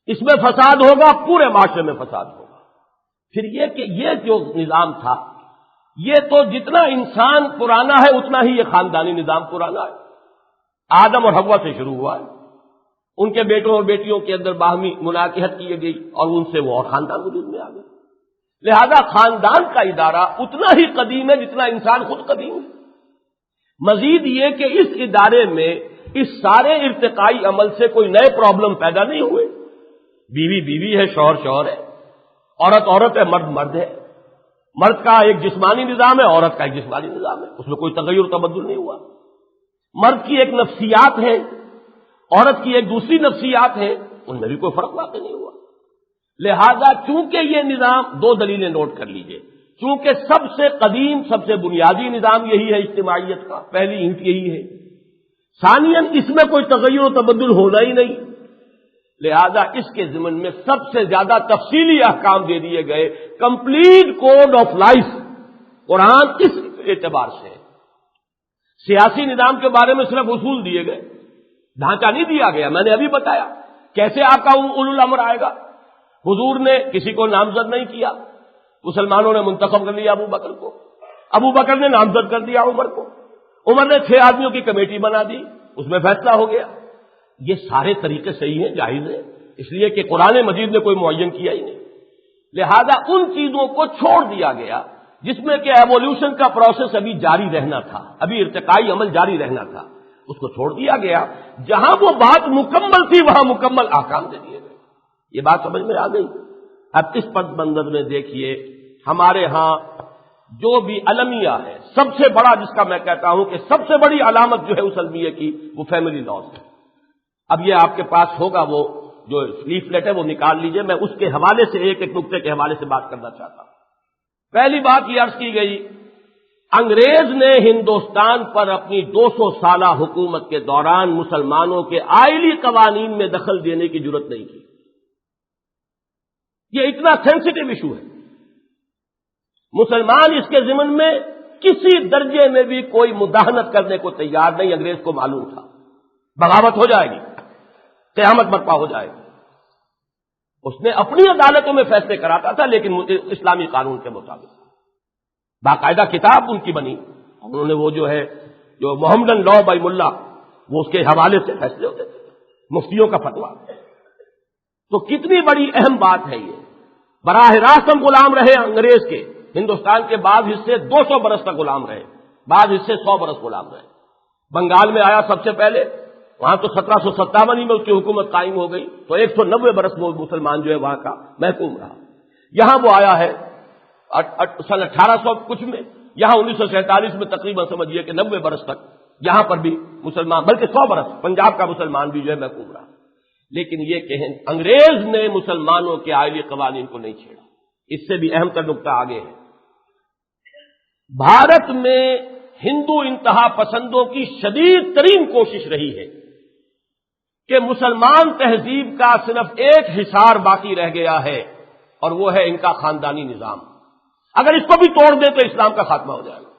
[SPEAKER 1] اس میں فساد ہوگا، پورے معاشرے میں فساد ہوگا۔ پھر یہ کہ یہ جو نظام تھا، یہ تو جتنا انسان پرانا ہے اتنا ہی یہ خاندانی نظام پرانا ہے۔ آدم اور حوا سے شروع ہوا ہے، ان کے بیٹوں اور بیٹیوں کے اندر باہمی مناکحت کی گئی اور ان سے وہ اور خاندان وجود میں آ گئے۔ لہذا خاندان کا ادارہ اتنا ہی قدیم ہے جتنا انسان خود قدیم ہے۔ مزید یہ کہ اس ادارے میں اس سارے ارتقائی عمل سے کوئی نئے پرابلم پیدا نہیں ہوئے۔ بیوی بیوی ہے، شوہر شوہر ہے، عورت عورت ہے، مرد مرد ہے۔ مرد کا ایک جسمانی نظام ہے، عورت کا ایک جسمانی نظام ہے، اس میں کوئی تغیر تبدل نہیں ہوا۔ مرد کی ایک نفسیات ہے، عورت کی ایک دوسری نفسیات ہے، ان میں بھی کوئی فرق واقع نہیں ہوا۔ لہذا چونکہ یہ نظام، دو دلیلیں نوٹ کر لیجئے، چونکہ سب سے قدیم سب سے بنیادی نظام یہی ہے اجتماعیت کا، پہلی اینٹ یہی ہے۔ ثانیاً اس میں کوئی تغیر و تبدل ہونا ہی نہیں، لہذا اس کے ضمن میں سب سے زیادہ تفصیلی احکام دے دیے گئے، کمپلیٹ کوڈ آف لائف قرآن اس اعتبار سے ہے۔ سیاسی نظام کے بارے میں صرف اصول دیے گئے، ڈھانچہ نہیں دیا گیا۔ میں نے ابھی بتایا کیسے آقا اولو الامر آئے گا۔ حضور نے کسی کو نامزد نہیں کیا، مسلمانوں نے منتخب کر لیا ابو بکر کو، ابو بکر نے نامزد کر دیا عمر کو، عمر نے 6 آدمیوں کی کمیٹی بنا دی، اس میں فیصلہ ہو گیا۔ یہ سارے طریقے صحیح ہیں، جائز ہیں، اس لیے کہ قرآن مجید نے کوئی معین کیا ہی نہیں۔ لہذا ان چیزوں کو چھوڑ دیا گیا جس میں کہ ایوولوشن کا پروسیس ابھی جاری رہنا تھا، ابھی ارتقائی عمل جاری رہنا تھا، اس کو چھوڑ دیا گیا۔ جہاں وہ بات مکمل تھی وہاں مکمل احکام دے دیے گئے۔ یہ بات سمجھ میں آ گئی؟ اب اس پس منظر میں دیکھیے، ہمارے ہاں جو بھی المیہ ہے، سب سے بڑا جس کا میں کہتا ہوں کہ سب سے بڑی علامت جو ہے اس المیہ کی، وہ فیملی لاز ہے۔ اب یہ آپ کے پاس ہوگا، وہ جو لیفلیٹ ہے وہ نکال لیجئے، میں اس کے حوالے سے ایک ایک نقطے کے حوالے سے بات کرنا چاہتا ہوں۔ پہلی بات یہ عرض کی گئی، انگریز نے ہندوستان پر اپنی 200 سالہ حکومت کے دوران مسلمانوں کے آئلی قوانین میں دخل دینے کی جرات نہیں کی۔ یہ اتنا سینسٹیو ایشو ہے، مسلمان اس کے ضمن میں کسی درجے میں بھی کوئی مداہنت کرنے کو تیار نہیں۔ انگریز کو معلوم تھا بغاوت ہو جائے گی، قیامت برپا ہو جائے گی۔ اس نے اپنی عدالتوں میں فیصلے کراتا تھا، لیکن اسلامی قانون کے مطابق باقاعدہ کتاب ان کی بنی، انہوں نے وہ جو محمدن لا بائی ملا، وہ اس کے حوالے سے فیصلے ہوتے تھے، مفتیوں کا فتویٰ۔ تو کتنی بڑی اہم بات ہے یہ۔ براہ راست ہم غلام رہے انگریز کے، ہندوستان کے بعض حصے 200 برس تک غلام رہے، بعض حصے 100 برس غلام رہے۔ بنگال میں آیا سب سے پہلے، وہاں تو 1757 میں اس کی حکومت قائم ہو گئی، تو 190 برس وہ مسلمان جو ہے وہاں کا محکوم رہا۔ یہاں وہ آیا ہے سن 1800 کچھ میں، یہاں 1947 میں تقریباً سمجھیے کہ 90 برس تک یہاں پر بھی مسلمان، بلکہ 100 برس پنجاب کا مسلمان بھی جو ہے محکوم رہا۔ لیکن یہ کہ انگریز نے مسلمانوں کے آئلی قوانین کو نہیں چھیڑا۔ اس سے بھی اہم تر نقطہ آگے ہے، بھارت میں ہندو انتہا پسندوں کی شدید ترین کوشش رہی ہے کہ مسلمان تہذیب کا صرف ایک حصار باقی رہ گیا ہے، اور وہ ہے ان کا خاندانی نظام۔ اگر اس کو بھی توڑ دیں تو اسلام کا خاتمہ ہو جائے گا۔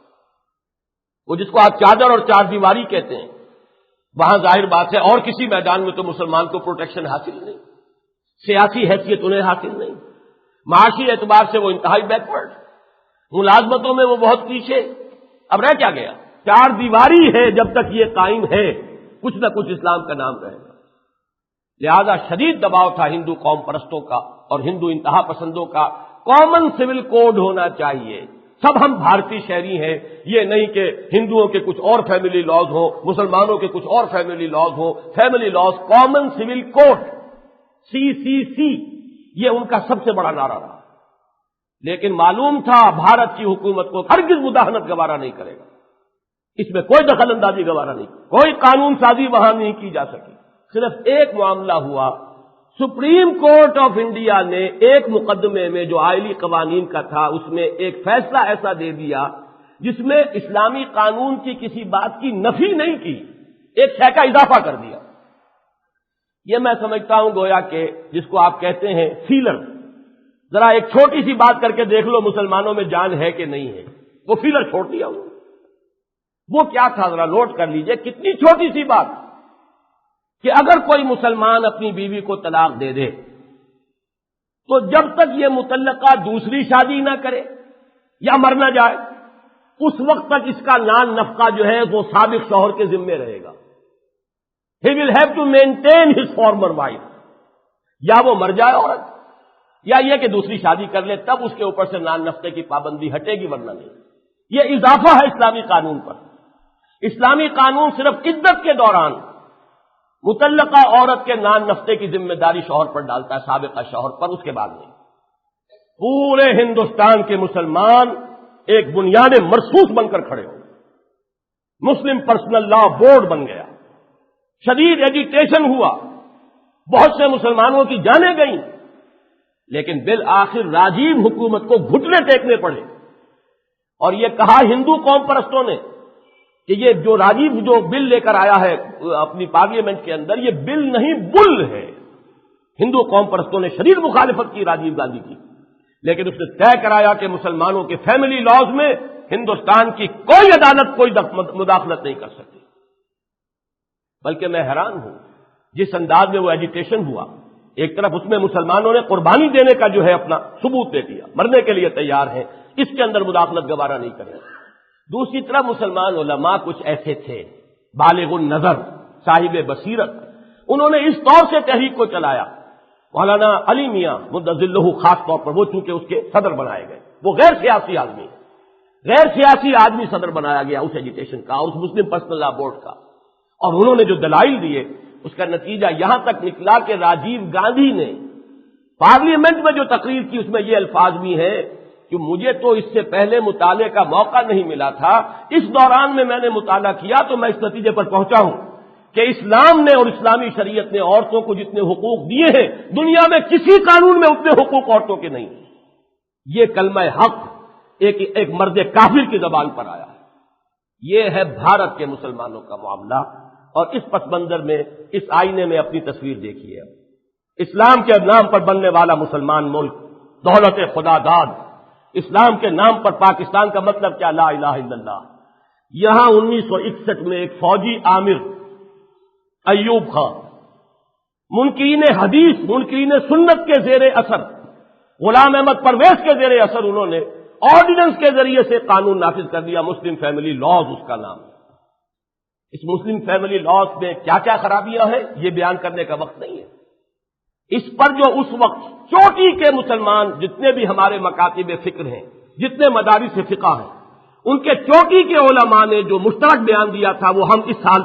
[SPEAKER 1] وہ جس کو آپ چادر اور چار دیواری کہتے ہیں، وہاں ظاہر بات ہے اور کسی میدان میں تو مسلمان کو پروٹیکشن حاصل نہیں، سیاسی حیثیت انہیں حاصل نہیں، معاشی اعتبار سے وہ انتہائی بیکورڈ، ملازمتوں میں وہ بہت پیچھے۔ اب رہ کیا گیا؟ چار دیواری ہے، جب تک یہ قائم ہے کچھ نہ کچھ اسلام کا نام رہے گا۔ لہذا شدید دباؤ تھا ہندو قوم پرستوں کا اور ہندو انتہا پسندوں کا۔ کامن سول کوڈ ہونا چاہیے، سب ہم بھارتی شہری ہیں، یہ نہیں کہ ہندوؤں کے کچھ اور فیملی لاز ہوں، مسلمانوں کے کچھ اور فیملی لاز ہوں۔ Family laws, common civil code, CCC، یہ ان کا سب سے بڑا نعرہ رہا۔ لیکن معلوم تھا بھارت کی حکومت کو ہرگز مداہنت گوارا نہیں کرے گا، اس میں کوئی دخل اندازی گوارا نہیں، کوئی قانون سازی وہاں نہیں کی جا سکی۔ صرف ایک معاملہ ہوا سپریم کورٹ آف انڈیا نے ایک مقدمے میں جو آئلی قوانین کا تھا اس میں ایک فیصلہ ایسا دے دیا جس میں اسلامی قانون کی کسی بات کی نفی نہیں کی، ایک شے کا اضافہ کر دیا۔ یہ میں سمجھتا ہوں گویا کہ جس کو آپ کہتے ہیں فیلر، ذرا ایک چھوٹی سی بات کر کے دیکھ لو مسلمانوں میں جان ہے کہ نہیں ہے، وہ فیلر چھوڑ دیا انہوں نے۔ وہ کیا تھا ذرا نوٹ کر لیجئے، کتنی چھوٹی سی بات کہ اگر کوئی مسلمان اپنی بیوی کو طلاق دے دے تو جب تک یہ متعلقہ دوسری شادی نہ کرے یا مر نہ جائے اس وقت تک اس کا نان نفقہ جو ہے وہ سابق شوہر کے ذمے رہے گا۔ He will have to maintain his former wife، یا وہ مر جائے عورت یا یہ کہ دوسری شادی کر لے تب اس کے اوپر سے نان نفقے کی پابندی ہٹے گی، ورنہ نہیں۔ یہ اضافہ ہے اسلامی قانون پر۔ اسلامی قانون صرف عدت کے دوران متعلقہ عورت کے نان نفقے کی ذمہ داری شوہر پر ڈالتا ہے، سابقہ شوہر پر، اس کے بعد نہیں۔ پورے ہندوستان کے مسلمان ایک بنیاد مرصوص بن کر کھڑے ہو، مسلم پرسنل لا بورڈ بن گیا، شدید ایجیٹیشن ہوا، بہت سے مسلمانوں کی جانیں گئیں، لیکن بالآخر راجیو حکومت کو گھٹنے ٹیکنے پڑے اور یہ کہا ہندو قوم پرستوں نے کہ یہ جو راجیو جو بل لے کر آیا ہے اپنی پارلیمنٹ کے اندر، یہ بل نہیں بل ہے۔ ہندو قوم پرستوں نے شدید مخالفت کی راجیو گاندھی کی، لیکن اس نے طے کرایا کہ مسلمانوں کے فیملی لاز میں ہندوستان کی کوئی عدالت کوئی مداخلت نہیں کر سکتی۔ بلکہ میں حیران ہوں جس انداز میں وہ ایجیٹیشن ہوا، ایک طرف اس میں مسلمانوں نے قربانی دینے کا جو ہے اپنا ثبوت دے دیا، مرنے کے لیے تیار ہیں، اس کے اندر مداخلت گوارا نہیں کریں۔ دوسری طرف مسلمان علماء کچھ ایسے تھے بالغ النظر، صاحب بصیرت، انہوں نے اس طور سے تحریک کو چلایا۔ مولانا علی میاں مدظلہ خاص طور پر، وہ چونکہ اس کے صدر بنائے گئے، وہ غیر سیاسی آدمی صدر بنایا گیا اس ایجیٹیشن کا اور اس مسلم پرسنل لا بورڈ کا، اور انہوں نے جو دلائل دیے اس کا نتیجہ یہاں تک نکلا کہ راجیو گاندھی نے پارلیمنٹ میں جو تقریر کی اس میں یہ الفاظ بھی ہیں کہ مجھے تو اس سے پہلے مطالعے کا موقع نہیں ملا تھا، اس دوران میں نے مطالعہ کیا تو میں اس نتیجے پر پہنچا ہوں کہ اسلام نے اور اسلامی شریعت نے عورتوں کو جتنے حقوق دیے ہیں دنیا میں کسی قانون میں اتنے حقوق عورتوں کے نہیں۔ یہ کلمہ حق ایک مرد کافر کی زبان پر آیا ہے۔ یہ ہے بھارت کے مسلمانوں کا معاملہ، اور اس پس منظر میں اس آئینے میں اپنی تصویر دیکھیے۔ اسلام کے نام پر بننے والا مسلمان ملک، دولت خدا داد، اسلام کے نام پر پاکستان کا مطلب کیا؟ لا الہ الا اللہ۔ یہاں 1961 میں ایک فوجی عامر ایوب خان، منکرین حدیث، منکرین سنت کے زیر اثر، غلام احمد پرویز کے زیر اثر انہوں نے آرڈیننس کے ذریعے سے قانون نافذ کر دیا، مسلم فیملی لاز اس کا نام ہے۔ اس مسلم فیملی لاز میں کیا کیا خرابیاں ہیں یہ بیان کرنے کا وقت نہیں ہے۔ اس پر جو اس وقت چوٹی کے مسلمان جتنے بھی ہمارے مکاتب فکر ہیں، جتنے مدارس فقہ ہیں، ان کے چوٹی کے علماء نے جو مشترک بیان دیا تھا وہ ہم اس سال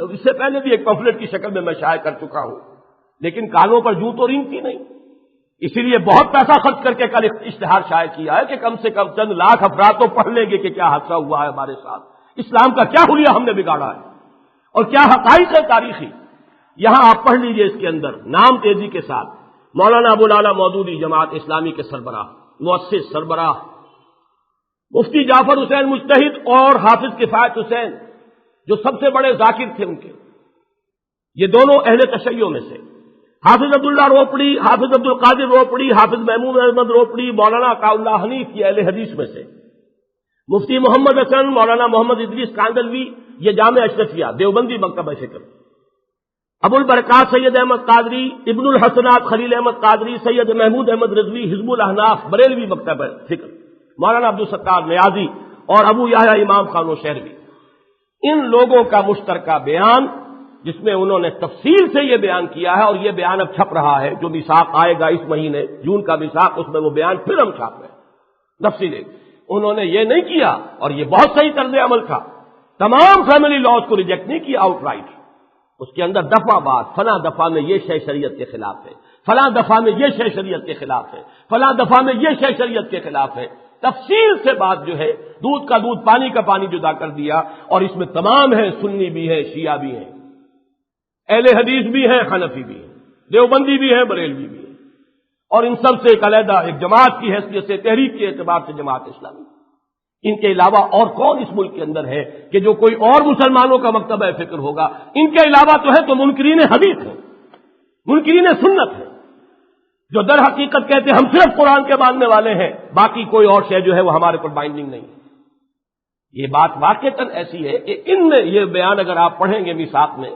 [SPEAKER 1] اس سے پہلے بھی ایک پمفلٹ کی شکل میں شائع کر چکا ہوں، لیکن کانوں پر جوں تو رینگتی نہیں، اسی لیے بہت پیسہ خرچ کر کے کل اشتہار شائع کیا ہے کہ کم سے کم چند لاکھ افراد تو پڑھ لیں گے کہ کیا حادثہ ہوا ہے ہمارے ساتھ، اسلام کا کیا حلیہ ہم نے بگاڑا ہے اور کیا حقائق ہے تاریخی۔ یہاں آپ پڑھ لیجئے اس کے اندر نام تیزی کے ساتھ، مولانا ابو العلا مودودی جماعت اسلامی کے سربراہ، مؤسس سربراہ، مفتی جعفر حسین مجتہد اور حافظ کفایت حسین جو سب سے بڑے ذاکر تھے ان کے، یہ دونوں اہل تشیع میں سے، حافظ عبداللہ روپڑی، حافظ عبد القادر روپڑی، حافظ محمود احمد روپڑی، مولانا عطاء اللہ حنیف کی اہل حدیث میں سے، مفتی محمد حسن، مولانا محمد ادریس کاندلوی، یہ جامع اشرفیہ دیوبندی مکتبہ فکر، ابو البرکات سید احمد قادری، ابن الحسنات خلیل احمد قادری، سید محمود احمد رضوی حزب الاحناف بریلوی مکتبہ فکر، مولانا عبدالستار نیازی اور ابو یحییٰ امام خان شہروی، ان لوگوں کا مشترکہ بیان جس میں انہوں نے تفصیل سے یہ بیان کیا ہے، اور یہ بیان اب چھپ رہا ہے، جو میثاق آئے گا اس مہینے جون کا میثاق، اس میں وہ بیان پھر ہم چھاپ رہے ہیں تفصیل۔ انہوں نے یہ نہیں کیا، اور یہ بہت صحیح طرز عمل تھا، تمام فیملی لاز کو ریجیکٹ نہیں کیا آؤٹ رائٹ، اس کے اندر دفعہ بات، فلاں دفعہ میں یہ شے شریعت کے خلاف ہے، فلاں دفعہ میں یہ شے شریعت کے خلاف ہے، فلاں دفعہ میں یہ شے شریعت کے خلاف ہے، تفصیل سے بات جو ہے دودھ کا دودھ پانی کا پانی جدا کر دیا، اور اس میں تمام ہیں، سنی بھی ہیں، شیعہ بھی ہیں، اہل حدیث بھی ہیں، حنفی بھی ہیں، دیوبندی بھی ہے، بریلوی بھی ہے، اور ان سب سے ایک علیحدہ ایک جماعت کی حیثیت سے، تحریک کے اعتبار سے جماعت اسلامی۔ ان کے علاوہ اور کون اس ملک کے اندر ہے کہ جو کوئی اور مسلمانوں کا مکتبہ فکر ہوگا؟ ان کے علاوہ تو ہے تو منکرین حدیث ہیں، منکرین سنت ہیں، جو در حقیقت کہتے ہیں ہم صرف قرآن کے ماننے والے ہیں، باقی کوئی اور شے جو ہے وہ ہمارے پر بائنڈنگ نہیں ہے۔ یہ بات واقعتاً ایسی ہے کہ ان میں یہ بیان اگر آپ پڑھیں گے میثاق میں،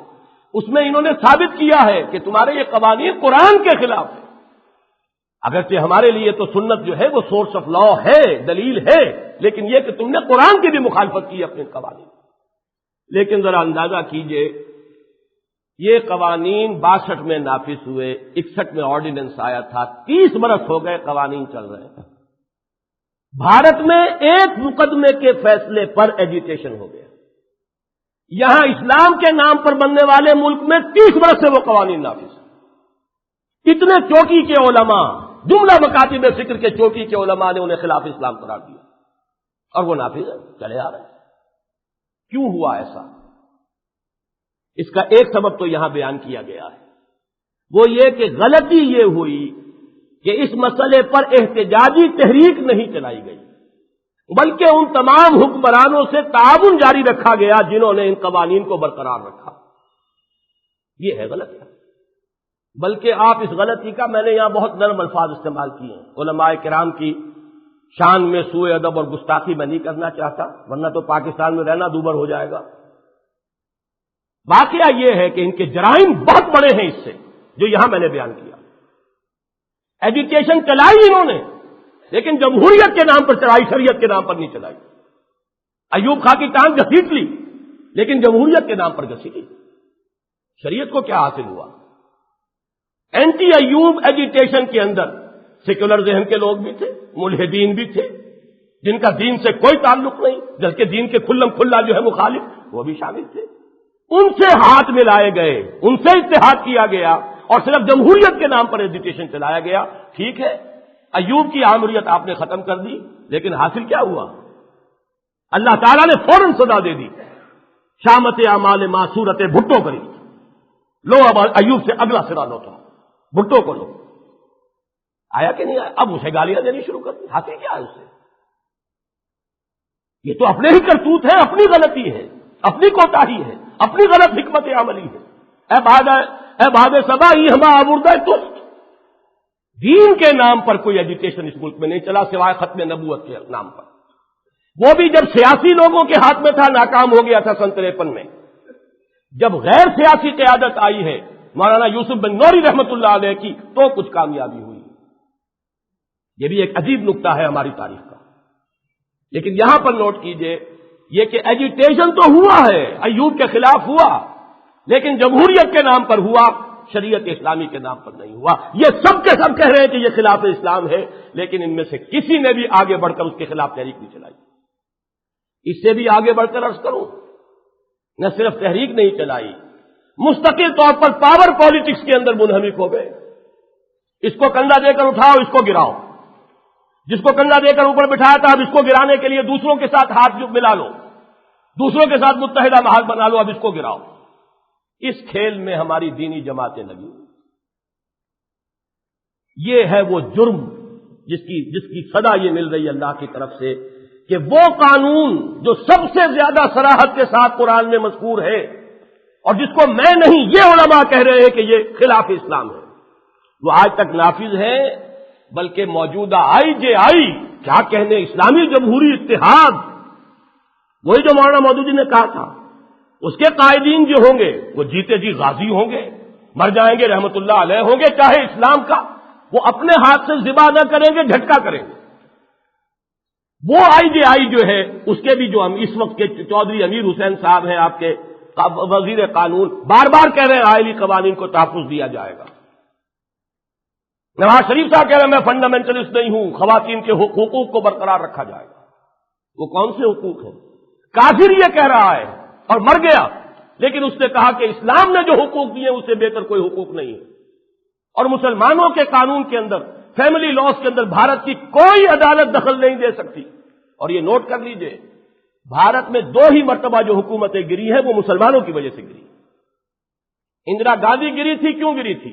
[SPEAKER 1] اس میں انہوں نے ثابت کیا ہے کہ تمہارے یہ قوانین قرآن کے خلاف ہے۔ اگرچہ ہمارے لیے تو سنت جو ہے وہ سورس آف لا ہے، دلیل ہے، لیکن یہ کہ تم نے قرآن کی بھی مخالفت کی اپنے قوانین۔ لیکن ذرا اندازہ کیجئے، یہ قوانین 62 میں نافذ ہوئے، 61 میں آرڈیننس آیا تھا، 30 برس ہو گئے قوانین چل رہے ہیں۔ بھارت میں ایک مقدمے کے فیصلے پر ایجیٹیشن ہو گیا، یہاں اسلام کے نام پر بننے والے ملک میں 30 برس سے وہ قوانین نافذ ہیں۔ اتنے چوکی کے علماء، جملہ مکاتب فکر کے چوکی کے علماء نے انہیں خلاف اسلام قرار دیا، اور وہ نافذ ہے، چلے آ رہے ہیں۔ کیوں ہوا ایسا؟ اس کا ایک سبب تو یہاں بیان کیا گیا ہے، وہ یہ کہ غلطی یہ ہوئی کہ اس مسئلے پر احتجاجی تحریک نہیں چلائی گئی، بلکہ ان تمام حکمرانوں سے تعاون جاری رکھا گیا جنہوں نے ان قوانین کو برقرار رکھا۔ یہ ہے غلطی۔ بلکہ آپ اس غلطی کا، میں نے یہاں بہت نرم الفاظ استعمال کیے ہیں، علماء کرام کی شان میں سوء ادب اور گستاخی میں نہیں کرنا چاہتا، ورنہ تو پاکستان میں رہنا دوبر ہو جائے گا۔ واقعہ یہ ہے کہ ان کے جرائم بہت بڑے ہیں اس سے، جو یہاں میں نے بیان کیا۔ ایجوکیشن چلائی انہوں نے، لیکن جمہوریت کے نام پر چلائی، شریعت کے نام پر نہیں چلائی۔ ایوب خان کی ٹانگ گھسیٹ لی، لیکن جمہوریت کے نام پر گھسیٹی۔ شریعت کو کیا حاصل ہوا؟ اینٹی ایوب ایجیٹیشن کے اندر سیکولر ذہن کے لوگ بھی تھے، ملحدین بھی تھے، جن کا دین سے کوئی تعلق نہیں، بلکہ دین کے کھلم کھلا جو ہے مخالف، وہ بھی شامل تھے۔ ان سے ہاتھ ملائے گئے، ان سے اتحاد کیا گیا، اور صرف جمہوریت کے نام پر ایجیٹیشن چلایا گیا۔ ٹھیک ہے، ایوب کی آمریت آپ نے ختم کر دی، لیکن حاصل کیا ہوا؟ اللہ تعالیٰ نے فوراً سزا دے دی، شامت اعمال معصورت بھٹو کری، لو اب ایوب سے اگلا سرا لو، تو بھٹو کو لو۔ آیا کہ نہیں آیا؟ اب اسے گالیاں دینی شروع کر دی۔ حاصل کیا ہے اس سے؟ یہ تو اپنے ہی کرتوت ہے، اپنی غلطی ہے، اپنی کوتاہی ہے، اپنی غلط حکمت عملی ہے۔ اے باد سبا ہی ہما آوردہ تست، دین کے نام پر کوئی ایجوکیشن اس ملک میں نہیں چلا سوائے ختم نبوت کے نام پر، وہ بھی جب سیاسی لوگوں کے ہاتھ میں تھا، ناکام ہو گیا تھا سن 53 میں۔ جب غیر سیاسی قیادت آئی ہے مولانا یوسف بن نوری رحمت اللہ علیہ کی، تو کچھ کامیابی ہوئی۔ یہ بھی ایک عجیب نکتہ ہے ہماری تاریخ کا۔ لیکن یہاں پر نوٹ کیجئے یہ کہ ایجیٹیشن تو ہوا ہے، ایوب کے خلاف ہوا، لیکن جمہوریت کے نام پر ہوا، شریعت اسلامی کے نام پر نہیں ہوا۔ یہ سب کے سب کہہ رہے ہیں کہ یہ خلاف اسلام ہے، لیکن ان میں سے کسی نے بھی آگے بڑھ کر اس کے خلاف تحریک نہیں چلائی۔ اس سے بھی آگے بڑھ کر عرض کروں، نہ صرف تحریک نہیں چلائی، مستقل طور پر پاور پالیٹکس کے اندر منہمک ہو گئے۔ اس کو کندھا دے کر اٹھاؤ، اس کو گراؤ، جس کو کندھا دے کر اوپر بٹھایا تھا اب اس کو گرانے کے لیے دوسروں کے ساتھ ہاتھ ملا لو، دوسروں کے ساتھ متحدہ محال بنا لو، اب اس کو گراؤ۔ اس کھیل میں ہماری دینی جماعتیں لگی۔ یہ ہے وہ جرم جس کی سزا یہ مل رہی ہے اللہ کی طرف سے کہ وہ قانون جو سب سے زیادہ صراحت کے ساتھ قرآن میں مذکور ہے اور جس کو میں نہیں یہ علماء کہہ رہے ہیں کہ یہ خلاف اسلام ہے، وہ آج تک نافذ ہے، بلکہ موجودہ IJI کیا کہنے اسلامی جمہوری اتحاد، وہی جو مولانا مودودی نے کہا تھا، اس کے قائدین جو ہوں گے وہ جیتے جی غازی ہوں گے، مر جائیں گے رحمت اللہ علیہ ہوں گے، چاہے اسلام کا وہ اپنے ہاتھ سے ذبح نہ کریں گے، جھٹکا کریں گے۔ وہ IJI جو ہے اس کے بھی جو اس وقت کے چودھری امیر حسین صاحب ہیں آپ کے وزیر قانون، بار بار کہہ رہے ہیں آئلی قوانین کو تحفظ دیا جائے گا۔ نواز شریف صاحب کہہ رہے ہیں میں فنڈامنٹلسٹ نہیں ہوں، خواتین کے حقوق کو برقرار رکھا جائے گا۔ وہ کون سے حقوق ہیں؟ کافر یہ کہہ رہا ہے اور مر گیا، لیکن اس نے کہا کہ اسلام نے جو حقوق دیے اس سے بہتر کوئی حقوق نہیں ہے، اور مسلمانوں کے قانون کے اندر، فیملی لاز کے اندر بھارت کی کوئی عدالت دخل نہیں دے سکتی۔ اور یہ نوٹ کر لیجئے، بھارت میں 2 ہی مرتبہ جو حکومتیں گری ہیں وہ مسلمانوں کی وجہ سے گری۔ اندرا گاندھی گری تھی، کیوں گری تھی؟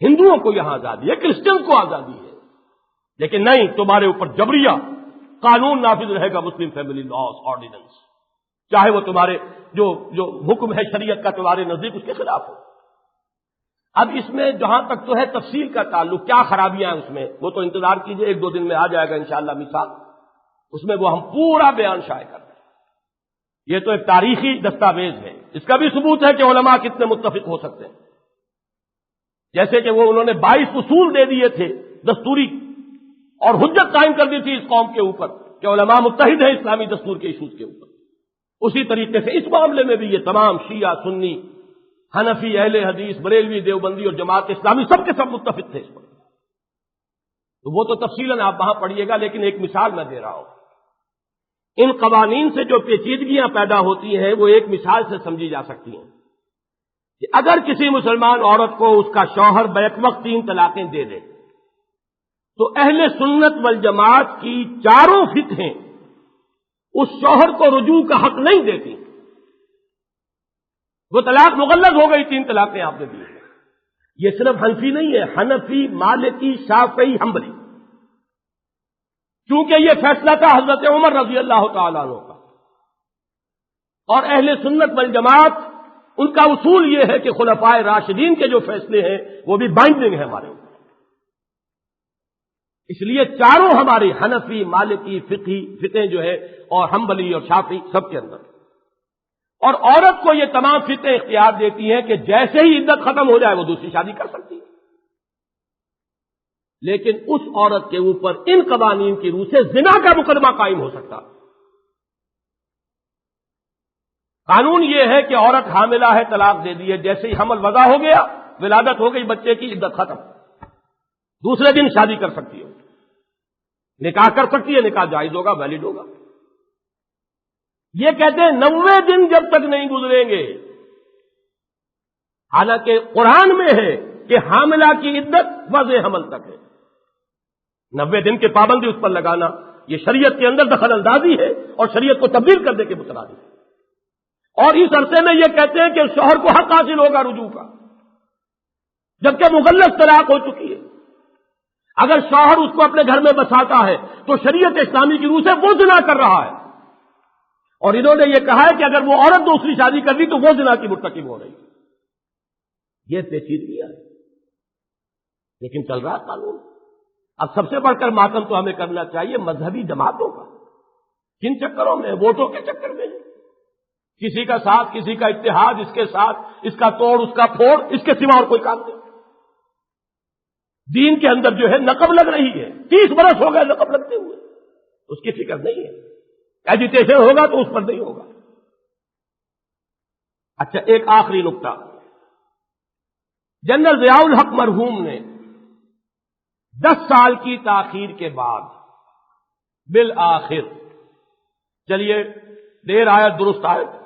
[SPEAKER 1] ہندوؤں کو یہاں آزادی ہے، کرسچن کو آزادی ہے، لیکن نہیں، تمہارے اوپر جبریہ قانون نافذ رہے گا، مسلم فیملی لاز آرڈیننس، چاہے وہ تمہارے جو حکم ہے شریعت کا تمہارے نزدیک اس کے خلاف ہو۔ اب اس میں جہاں تک تو ہے تفصیل کا تعلق، کیا خرابیاں ہیں اس میں، وہ تو انتظار کیجئے، 1-2 دن میں آ جائے گا انشاءاللہ مثال، اس میں وہ ہم پورا بیان شائع کر رہے ہیں۔ یہ تو ایک تاریخی دستاویز ہے، اس کا بھی ثبوت ہے کہ علماء کتنے متفق ہو سکتے ہیں، جیسے کہ وہ انہوں نے 22 اصول دے دیے تھے دستوری، اور حجت قائم کر دی تھی اس قوم کے اوپر کہ علماء متحد ہیں اسلامی دستور کے ایشوز کے اوپر۔ اسی طریقے سے اس معاملے میں بھی یہ تمام شیعہ، سنی، حنفی، اہل حدیث، بریلوی، دیوبندی اور جماعت اسلامی سب کے سب متفق تھے اس پر۔ تو وہ تو تفصیلاً آپ وہاں پڑھیے گا، لیکن ایک مثال میں دے رہا ہوں۔ ان قوانین سے جو پیچیدگیاں پیدا ہوتی ہیں وہ ایک مثال سے سمجھی جا سکتی ہیں کہ اگر کسی مسلمان عورت کو اس کا شوہر بیک وقت 3 طلاقیں دے دے تو اہل سنت والجماعت کی چاروں فقہیں اس شوہر کو رجوع کا حق نہیں دیتی، وہ طلاق مغلظ ہو گئی، 3 طلاقیں آپ نے دی ہیں۔ یہ صرف حنفی نہیں ہے، حنفی، مالکی، شافعی، حنبلی، کیونکہ یہ فیصلہ تھا حضرت عمر رضی اللہ تعالیٰ عنہ کا، اور اہل سنت والجماعت ان کا اصول یہ ہے کہ خلفائے راشدین کے جو فیصلے ہیں وہ بھی بائنڈنگ ہے ہمارے اوپر، اس لیے چاروں ہماری حنفی، مالکی، فقہ جو ہے اور حنبلی اور شافعی سب کے اندر، اور عورت کو یہ تمام فقہیں اختیار دیتی ہیں کہ جیسے ہی عدت ختم ہو جائے وہ دوسری شادی کر سکتی ہے، لیکن اس عورت کے اوپر ان قوانین کی روح سے زنا کا مقدمہ قائم ہو سکتا۔ قانون یہ ہے کہ عورت حاملہ ہے، طلاق دے دی ہے، جیسے ہی حمل وضع ہو گیا، ولادت ہو گئی بچے کی، عدت ختم، دوسرے دن شادی کر سکتی ہے، نکاح کر سکتی ہے، نکاح جائز ہوگا، ویلڈ ہوگا۔ یہ کہتے ہیں 90 دن جب تک نہیں گزریں گے، حالانکہ قرآن میں ہے کہ حاملہ کی عدت وضع حمل تک ہے، 90 دن کی پابندی اس پر لگانا یہ شریعت کے اندر دخل اندازی ہے اور شریعت کو تبدیل کرنے کے مترادف ہے۔ اور اس عرصے میں یہ کہتے ہیں کہ شوہر کو حق حاصل ہوگا رجوع کا، جبکہ مغلظ طلاق ہو چکی ہے۔ اگر شوہر اس کو اپنے گھر میں بساتا ہے تو شریعت اسلامی کی روح سے وہ زنا کر رہا ہے، اور انہوں نے یہ کہا ہے کہ اگر وہ عورت دوسری شادی کر دی تو وہ زنا کی مرتکب ہو رہی ہے۔ یہ پیچیدگی ہے، لیکن چل رہا قانون۔ اب سب سے بڑھ کر ماتم تو ہمیں کرنا چاہیے مذہبی جماعتوں کا، کن چکروں میں؟ ووٹوں کے چکر میں، کسی کا ساتھ، کسی کا اتحاد، اس کے ساتھ، اس کا توڑ، اس کا پھوڑ، اس کے سوا اور کوئی کام نہیں۔ دین کے اندر جو ہے نقب لگ رہی ہے، 30 برس ہو گئے نقب لگتے ہوئے، اس کی فکر نہیں ہے، ایجیٹیشن ہوگا تو اس پر نہیں ہوگا۔ اچھا، ایک آخری نقطہ، جنرل ضیاء الحق مرحوم نے 10 سال کی تاخیر کے بعد بالآخر، چلیے دیر آیت درست آیت،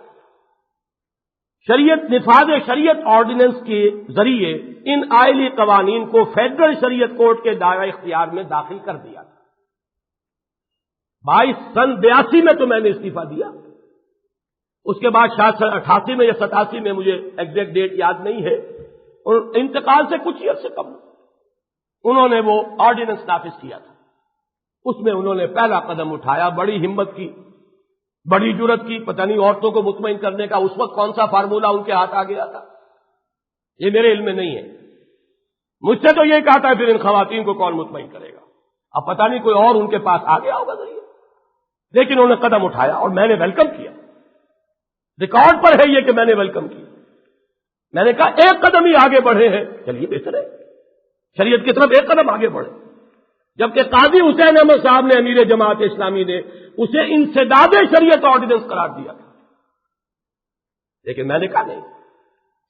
[SPEAKER 1] شریعت نفاذ شریعت آرڈیننس کے ذریعے ان آئلی قوانین کو فیڈرل شریعت کورٹ کے دائرہ اختیار میں داخل کر دیا تھا۔ 22 82 میں تو میں نے استعفیٰ دیا، اس کے بعد شاید 88 میں یا 87 میں، مجھے ایگزیکٹ ڈیٹ یاد نہیں ہے، اور انتقال سے کچھ ہی عرصے قبل انہوں نے وہ آرڈیننس نافذ کیا تھا۔ اس میں انہوں نے پہلا قدم اٹھایا، بڑی ہمت کی، بڑی جرت کی، پتہ نہیں عورتوں کو مطمئن کرنے کا اس وقت کون سا فارمولہ ان کے ہاتھ آ گیا تھا، یہ میرے علم میں نہیں ہے۔ مجھ سے تو یہ کہا تھا پھر ان خواتین کو کون مطمئن کرے گا، اب پتہ نہیں کوئی اور ان کے پاس آ گیا ہوگا ذریعہ، لیکن انہوں نے قدم اٹھایا اور میں نے ویلکم کیا، ریکارڈ پر ہے یہ کہ میں نے ویلکم کیا۔ میں نے کہا ایک قدم ہی آگے بڑھے ہیں، چلیے بہتر ہے، شریعت کی طرف ایک قدم آگے بڑھے، جبکہ قاضی حسین احمد صاحب نے، امیر جماعت اسلامی نے اسے انسداد شریعت آرڈیننس قرار دیا تھا، لیکن میں نے کہا نہیں،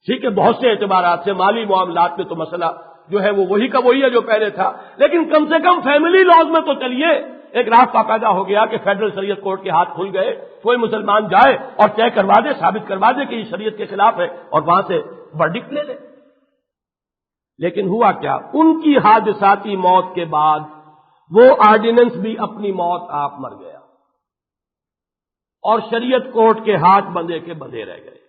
[SPEAKER 1] ٹھیک ہے، بہت سے اعتبارات سے مالی معاملات میں تو مسئلہ جو ہے وہ وہی کا وہی ہے جو پہلے تھا، لیکن کم سے کم فیملی لاز میں تو چلیے ایک راستہ پیدا ہو گیا کہ فیڈرل شریعت کورٹ کے ہاتھ کھل گئے، کوئی مسلمان جائے اور طے کروا دے، ثابت کروا دے کہ یہ شریعت کے خلاف ہے اور وہاں سے ورڈکٹ لے لے۔ لیکن ہوا کیا، ان کی حادثاتی موت کے بعد وہ آرڈیننس بھی اپنی موت آپ مر گیا اور شریعت کورٹ کے ہاتھ بندھے کے بندھے رہ گئے۔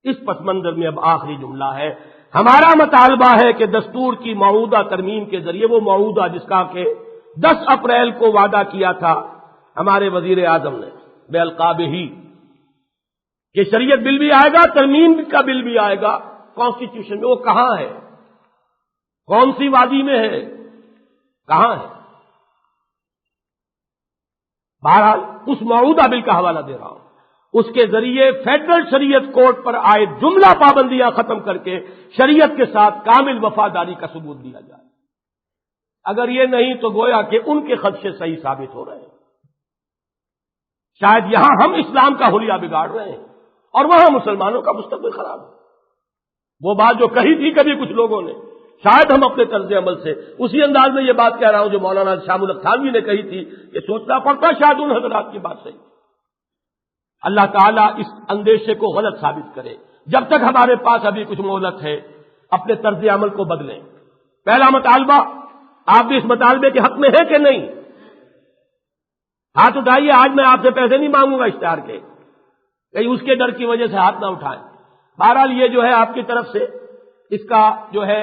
[SPEAKER 1] اس پس منظر میں اب آخری جملہ ہے، ہمارا مطالبہ ہے کہ دستور کی موعودہ ترمیم کے ذریعے، وہ موعودہ جس کا کہ 10 اپریل کو وعدہ کیا تھا ہمارے وزیر اعظم نے بے القابہ کہ شریعت بل بھی آئے گا، ترمیم کا بل بھی آئے گا کانسٹیٹیوشن میں، وہ کہاں ہے؟ کون سی وادی میں ہے؟ کہاں ہے؟ بہرحال اس موعودہ بل کا حوالہ دے رہا ہوں، اس کے ذریعے فیڈرل شریعت کوڈ پر آئے جملہ پابندیاں ختم کر کے شریعت کے ساتھ کامل وفاداری کا ثبوت دیا جائے۔ اگر یہ نہیں تو گویا کہ ان کے خدشے صحیح ثابت ہو رہے ہیں۔ شاید یہاں ہم اسلام کا حلیہ بگاڑ رہے ہیں اور وہاں مسلمانوں کا مستقبل خراب ہے۔ وہ بات جو کہی تھی کبھی کچھ لوگوں نے، شاید ہم اپنے طرز عمل سے اسی انداز میں یہ بات کہہ رہا ہوں جو مولانا شام الحق تھانوی نے کہی تھی، کہ سوچنا پڑتا شاید ان حضرات کی بات صحیح۔ اللہ تعالیٰ اس اندیشے کو غلط ثابت کرے۔ جب تک ہمارے پاس ابھی کچھ مہلت ہے، اپنے طرز عمل کو بدلیں۔ پہلا مطالبہ، آپ بھی اس مطالبے کے حق میں ہیں کہ نہیں؟ ہاتھ اٹھائیے۔ آج میں آپ سے پیسے نہیں مانگوں گا اشتہار کے، کہیں اس کے ڈر کی وجہ سے ہاتھ نہ اٹھائیں۔ بہرحال یہ جو ہے آپ کی طرف سے اس کا جو ہے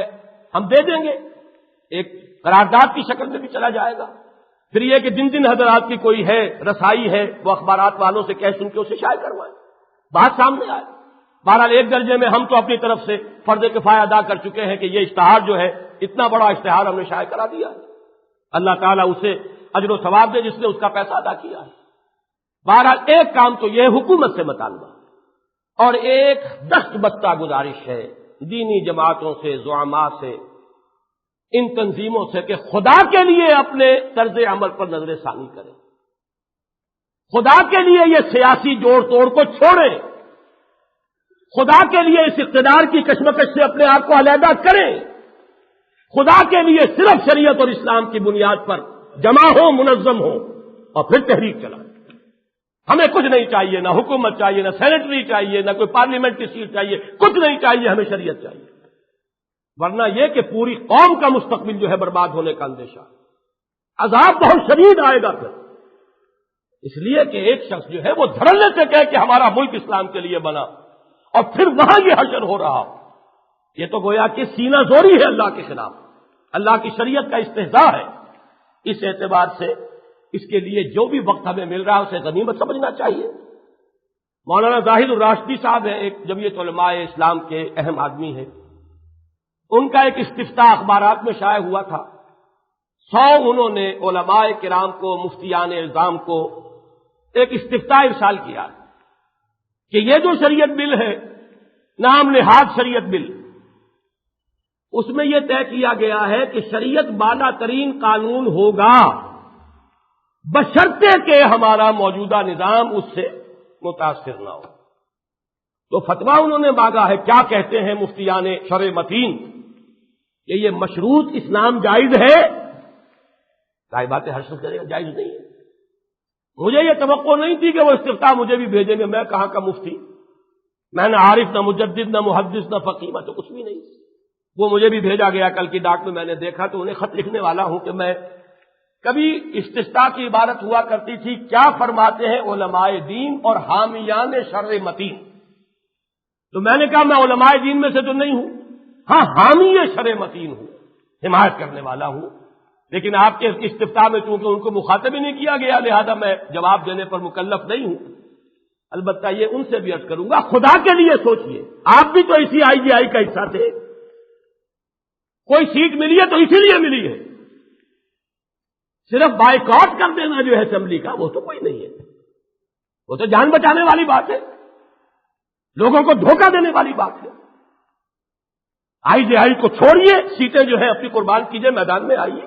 [SPEAKER 1] ہم دے دیں گے، ایک قرارداد کی شکل میں بھی چلا جائے گا۔ پھر یہ کہ جن حضرات کی کوئی ہے رسائی ہے، وہ اخبارات والوں سے کہہ سن کے اسے شائع کروائیں، بات سامنے آئے۔ بہرحال ایک درجے میں ہم تو اپنی طرف سے فرض کفایہ ادا کر چکے ہیں کہ یہ اشتہار جو ہے، اتنا بڑا اشتہار ہم نے شائع کرا دیا ہے۔ اللہ تعالیٰ اسے اجر و ثواب دے جس نے اس کا پیسہ ادا کیا ہے۔ بہرحال ایک کام تو یہ حکومت سے مطالبہ، اور ایک دست بستہ گزارش ہے دینی جماعتوں سے، زعماء سے، ان تنظیموں سے کہ خدا کے لیے اپنے طرز عمل پر نظر ثانی کریں۔ خدا کے لیے یہ سیاسی جوڑ توڑ کو چھوڑیں۔ خدا کے لیے اس اقتدار کی کشمکش سے اپنے آپ کو علیحدہ کریں۔ خدا کے لیے صرف شریعت اور اسلام کی بنیاد پر جمع ہو، منظم ہو، اور پھر تحریک چلائیں۔ ہمیں کچھ نہیں چاہیے، نہ حکومت چاہیے، نہ سینیٹری چاہیے، نہ کوئی پارلیمنٹ کی سیٹ چاہیے، کچھ نہیں چاہیے، ہمیں شریعت چاہیے۔ ورنہ یہ کہ پوری قوم کا مستقبل جو ہے برباد ہونے کا اندیشہ، عذاب بہت شدید آئے گا پھر۔ اس لیے کہ ایک شخص جو ہے وہ دھڑلے سے کہے کہ ہمارا ملک اسلام کے لیے بنا، اور پھر وہاں یہ حشر ہو رہا، یہ تو گویا کہ سینہ زوری ہے اللہ کے خلاف، اللہ کی شریعت کا استہزاء ہے۔ اس اعتبار سے اس کے لیے جو بھی وقت ہمیں مل رہا ہے اسے غنیمت سمجھنا چاہیے۔ مولانا زاہد الراشدی صاحب ہیں، ایک جمعیت علماء اسلام کے اہم آدمی ہیں، ان کا ایک استفتاء اخبارات میں شائع ہوا تھا۔ 100 انہوں نے علماء کرام کو، مفتیان اعظام کو ایک استفتاء ارسال کیا کہ یہ جو شریعت بل ہے، نام نہاد شریعت بل، اس میں یہ طے کیا گیا ہے کہ شریعت بالا ترین قانون ہوگا بشرطے کہ ہمارا موجودہ نظام اس سے متاثر نہ ہو۔ تو فتویٰ انہوں نے مانگا ہے، کیا کہتے ہیں مفتیان شرع متین کہ یہ مشروط اسلام جائز ہے؟ ظاہر بات ہے ہر شخص کرے گا جائز نہیں ہے۔ مجھے یہ توقع نہیں تھی کہ وہ استفتاء مجھے بھی بھیجیں گے، میں کہاں کا مفتی، میں نہ عارف، نہ مجدد، نہ محدث، نہ فقیہ، میں تو کچھ بھی نہیں۔ وہ مجھے بھی بھیجا گیا کل کی ڈاک میں، میں نے دیکھا تو انہیں خط لکھنے والا ہوں کہ میں کبھی استفتاء کی عبارت ہوا کرتی تھی کیا فرماتے ہیں علماء دین اور حامیان شرع متین، تو میں نے کہا میں علماء دین میں سے تو نہیں ہوں، ہاں حامی شرع متین ہوں، حمایت کرنے والا ہوں، لیکن آپ کے استفتاء میں چونکہ ان کو مخاطب ہی نہیں کیا گیا لہذا میں جواب دینے پر مکلف نہیں ہوں۔ البتہ یہ ان سے بھی عرض کروں گا، خدا کے لیے سوچئے، آپ بھی تو اسی آئی جی آئی کا حصہ تھے، کوئی سیٹ ملی ہے تو اسی لیے ملی ہے، صرف بائیکاٹ کر دینا جو ہے اسمبلی کا وہ تو کوئی نہیں ہے، وہ تو جان بچانے والی بات ہے، لوگوں کو دھوکہ دینے والی بات ہے۔ آئی جی آئی کو چھوڑیے، سیٹیں جو ہے اپنی قربان کیجئے، میدان میں آئیے۔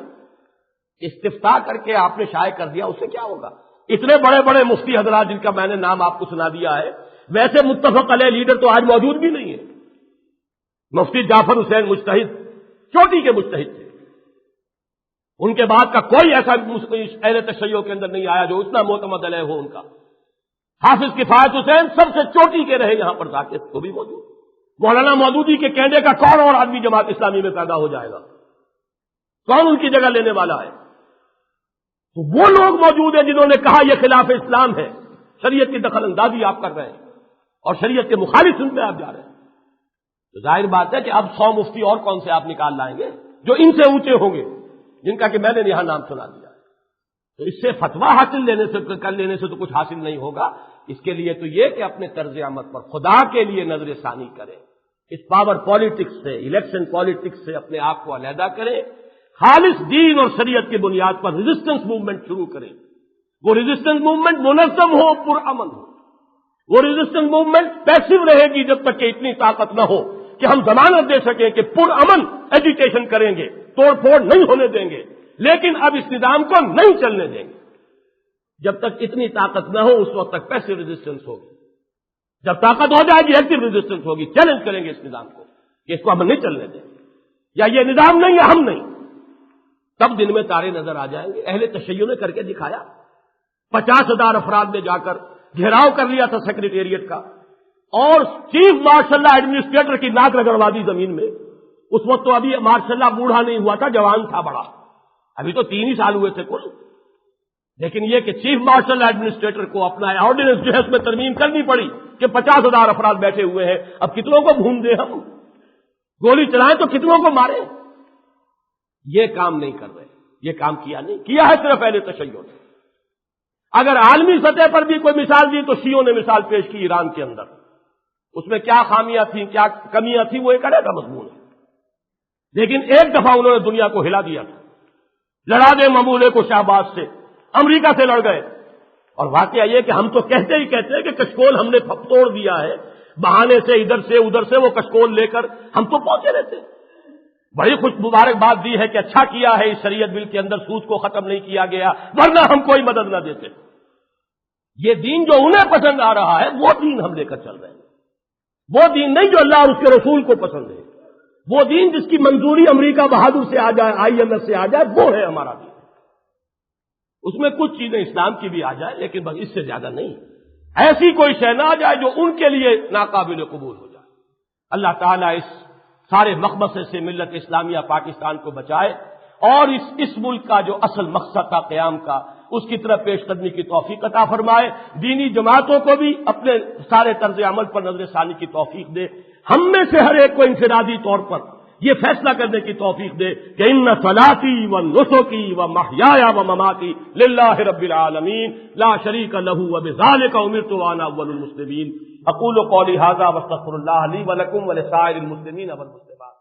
[SPEAKER 1] استفتاء کر کے آپ نے شائع کر دیا، اس سے کیا ہوگا؟ اتنے بڑے بڑے مفتی حضرات جن کا میں نے نام آپ کو سنا دیا ہے، ویسے متفق علیہ لیڈر تو آج موجود بھی نہیں ہے۔ مفتی جعفر حسین مجتہد چوٹی کے مجتہد تھے، ان کے بعد کا کوئی ایسا اہل تشیع کے اندر نہیں آیا جو اتنا معتمد علیہ ہو ان کا۔ حافظ کفایت حسین سب سے چوٹی کے رہے یہاں پر ذاکر، وہ بھی موجود۔ مولانا مودودی کے کینڈے کا کون اور آدمی جماعت اسلامی میں پیدا ہو جائے گا؟ کون ان کی جگہ لینے والا ہے؟ تو وہ لوگ موجود ہیں جنہوں نے کہا یہ خلاف اسلام ہے، شریعت کی دخل اندازی آپ کر رہے ہیں اور شریعت کے مخالف سن پہ آپ جا رہے ہیں۔ تو ظاہر بات ہے کہ اب 100 مفتی اور کون سے آپ نکال لائیں گے جو ان سے اونچے ہوں گے، جن کا کہ میں نے یہاں نام سنا دیا. تو اس سے فتویٰ حاصل کر لینے سے تو کچھ حاصل نہیں ہوگا. اس کے لیے تو یہ کہ اپنے طرز عمل پر خدا کے لیے نظر ثانی کریں، اس پاور پالیٹکس سے، الیکشن پالیٹکس سے اپنے آپ کو علیحدہ کریں، خالص دین اور شریعت کی بنیاد پر ریزسٹنس موومنٹ شروع کریں. وہ ریزسٹنس موومنٹ منظم ہو، پرامن ہو. وہ ریزسٹنس موومنٹ پیسو رہے گی جب تک کہ اتنی طاقت نہ ہو کہ ہم ضمانت دے سکیں کہ پرامن ایجیٹیشن کریں گے، توڑ پھوڑ نہیں ہونے دیں گے، لیکن اب اس نظام کو نہیں چلنے دیں گے. جب تک اتنی طاقت نہ ہو اس وقت تک پیسو ریزسٹنس ہوگی. جب طاقت ہو جائے گی ایکٹیو ریزسٹنس ہوگی. چیلنج کریں گے اس نظام کو کہ اس کو ہم نہیں چلنے دیں گے، یا یہ نظام نہیں یا ہم نہیں. تب دن میں تارے نظر آ جائیں گے. اہل تشیع نے کر کے دکھایا. 50,000 افراد نے جا کر گھیراؤ کر لیا تھا سیکریٹریٹ کا، اور چیف مارشل لا ایڈمنسٹریٹر کی ناک رگڑوا دی زمین میں. اس وقت تو ابھی مارشل لا بوڑھا نہیں ہوا تھا، جوان تھا بڑا، ابھی تو 3 ہی سال ہوئے تھے کل. لیکن یہ کہ چیف مارشل ایڈمنسٹریٹر کو اپنا آرڈیننس جو ہے اس میں ترمیم کرنی پڑی کہ 50,000 افراد بیٹھے ہوئے ہیں، اب کتنوں کو بھون دیں ہم، گولی چلائیں تو کتنوں کو ماریں. یہ کام نہیں کر رہے، یہ کام کیا ہے صرف اہل تشیع نے. اگر عالمی سطح پر بھی کوئی مثال دی تو شیعوں نے مثال پیش کی ایران کے اندر. اس میں کیا خامیاں تھیں، کیا کمیاں تھیں، وہ ایک علیحدہ مضمون ہے. لیکن ایک دفعہ انہوں نے دنیا کو ہلا دیا تھا. لڑا دے ممولے کو شہباز سے، امریکہ سے لڑ گئے. اور واقعہ یہ کہ ہم تو کہتے ہی کہتے ہیں کہ کشکول ہم نے توڑ دیا ہے، بہانے سے ادھر سے وہ کشکول لے کر ہم تو پہنچے رہتے. بڑی خوش مبارکباد دی ہے کہ اچھا کیا ہے اس شریعت بل کے اندر سود کو ختم نہیں کیا گیا، ورنہ ہم کوئی مدد نہ دیتے. یہ دین جو انہیں پسند آ رہا ہے وہ دین ہم لے کر چل رہے ہیں. وہ دین نہیں جو اللہ اور اس کے رسول کو پسند ہے. وہ دین جس کی منظوری امریکہ بہادر سے آ جائے، IMF سے آ جائے، وہ ہے ہمارا دین. اس میں کچھ چیزیں اسلام کی بھی آ جائے، لیکن بس اس سے زیادہ نہیں. ایسی کوئی شے نہ آ جائے جو ان کے لیے ناقابل قبول ہو جائے. اللہ تعالیٰ اس سارے مخمصے سے ملت اسلامیہ پاکستان کو بچائے، اور اس ملک کا جو اصل مقصد تھا قیام کا، اس کی طرف پیش قدمی کی توفیق عطا فرمائے. دینی جماعتوں کو بھی اپنے سارے طرز عمل پر نظر ثانی کی توفیق دے. ہم میں سے ہر ایک کو انفرادی طور پر یہ فیصلہ کرنے کی توفیق دے کہ ان صلاتی و نسکی و محیایا و مماتی للہ رب العالمین لا شریک لہ وبذالک امرت وانا اول المسلمین. اقول قولی ھذا واستغفر اللہ لی ولکم ولسائر المسلمین والمسلمات.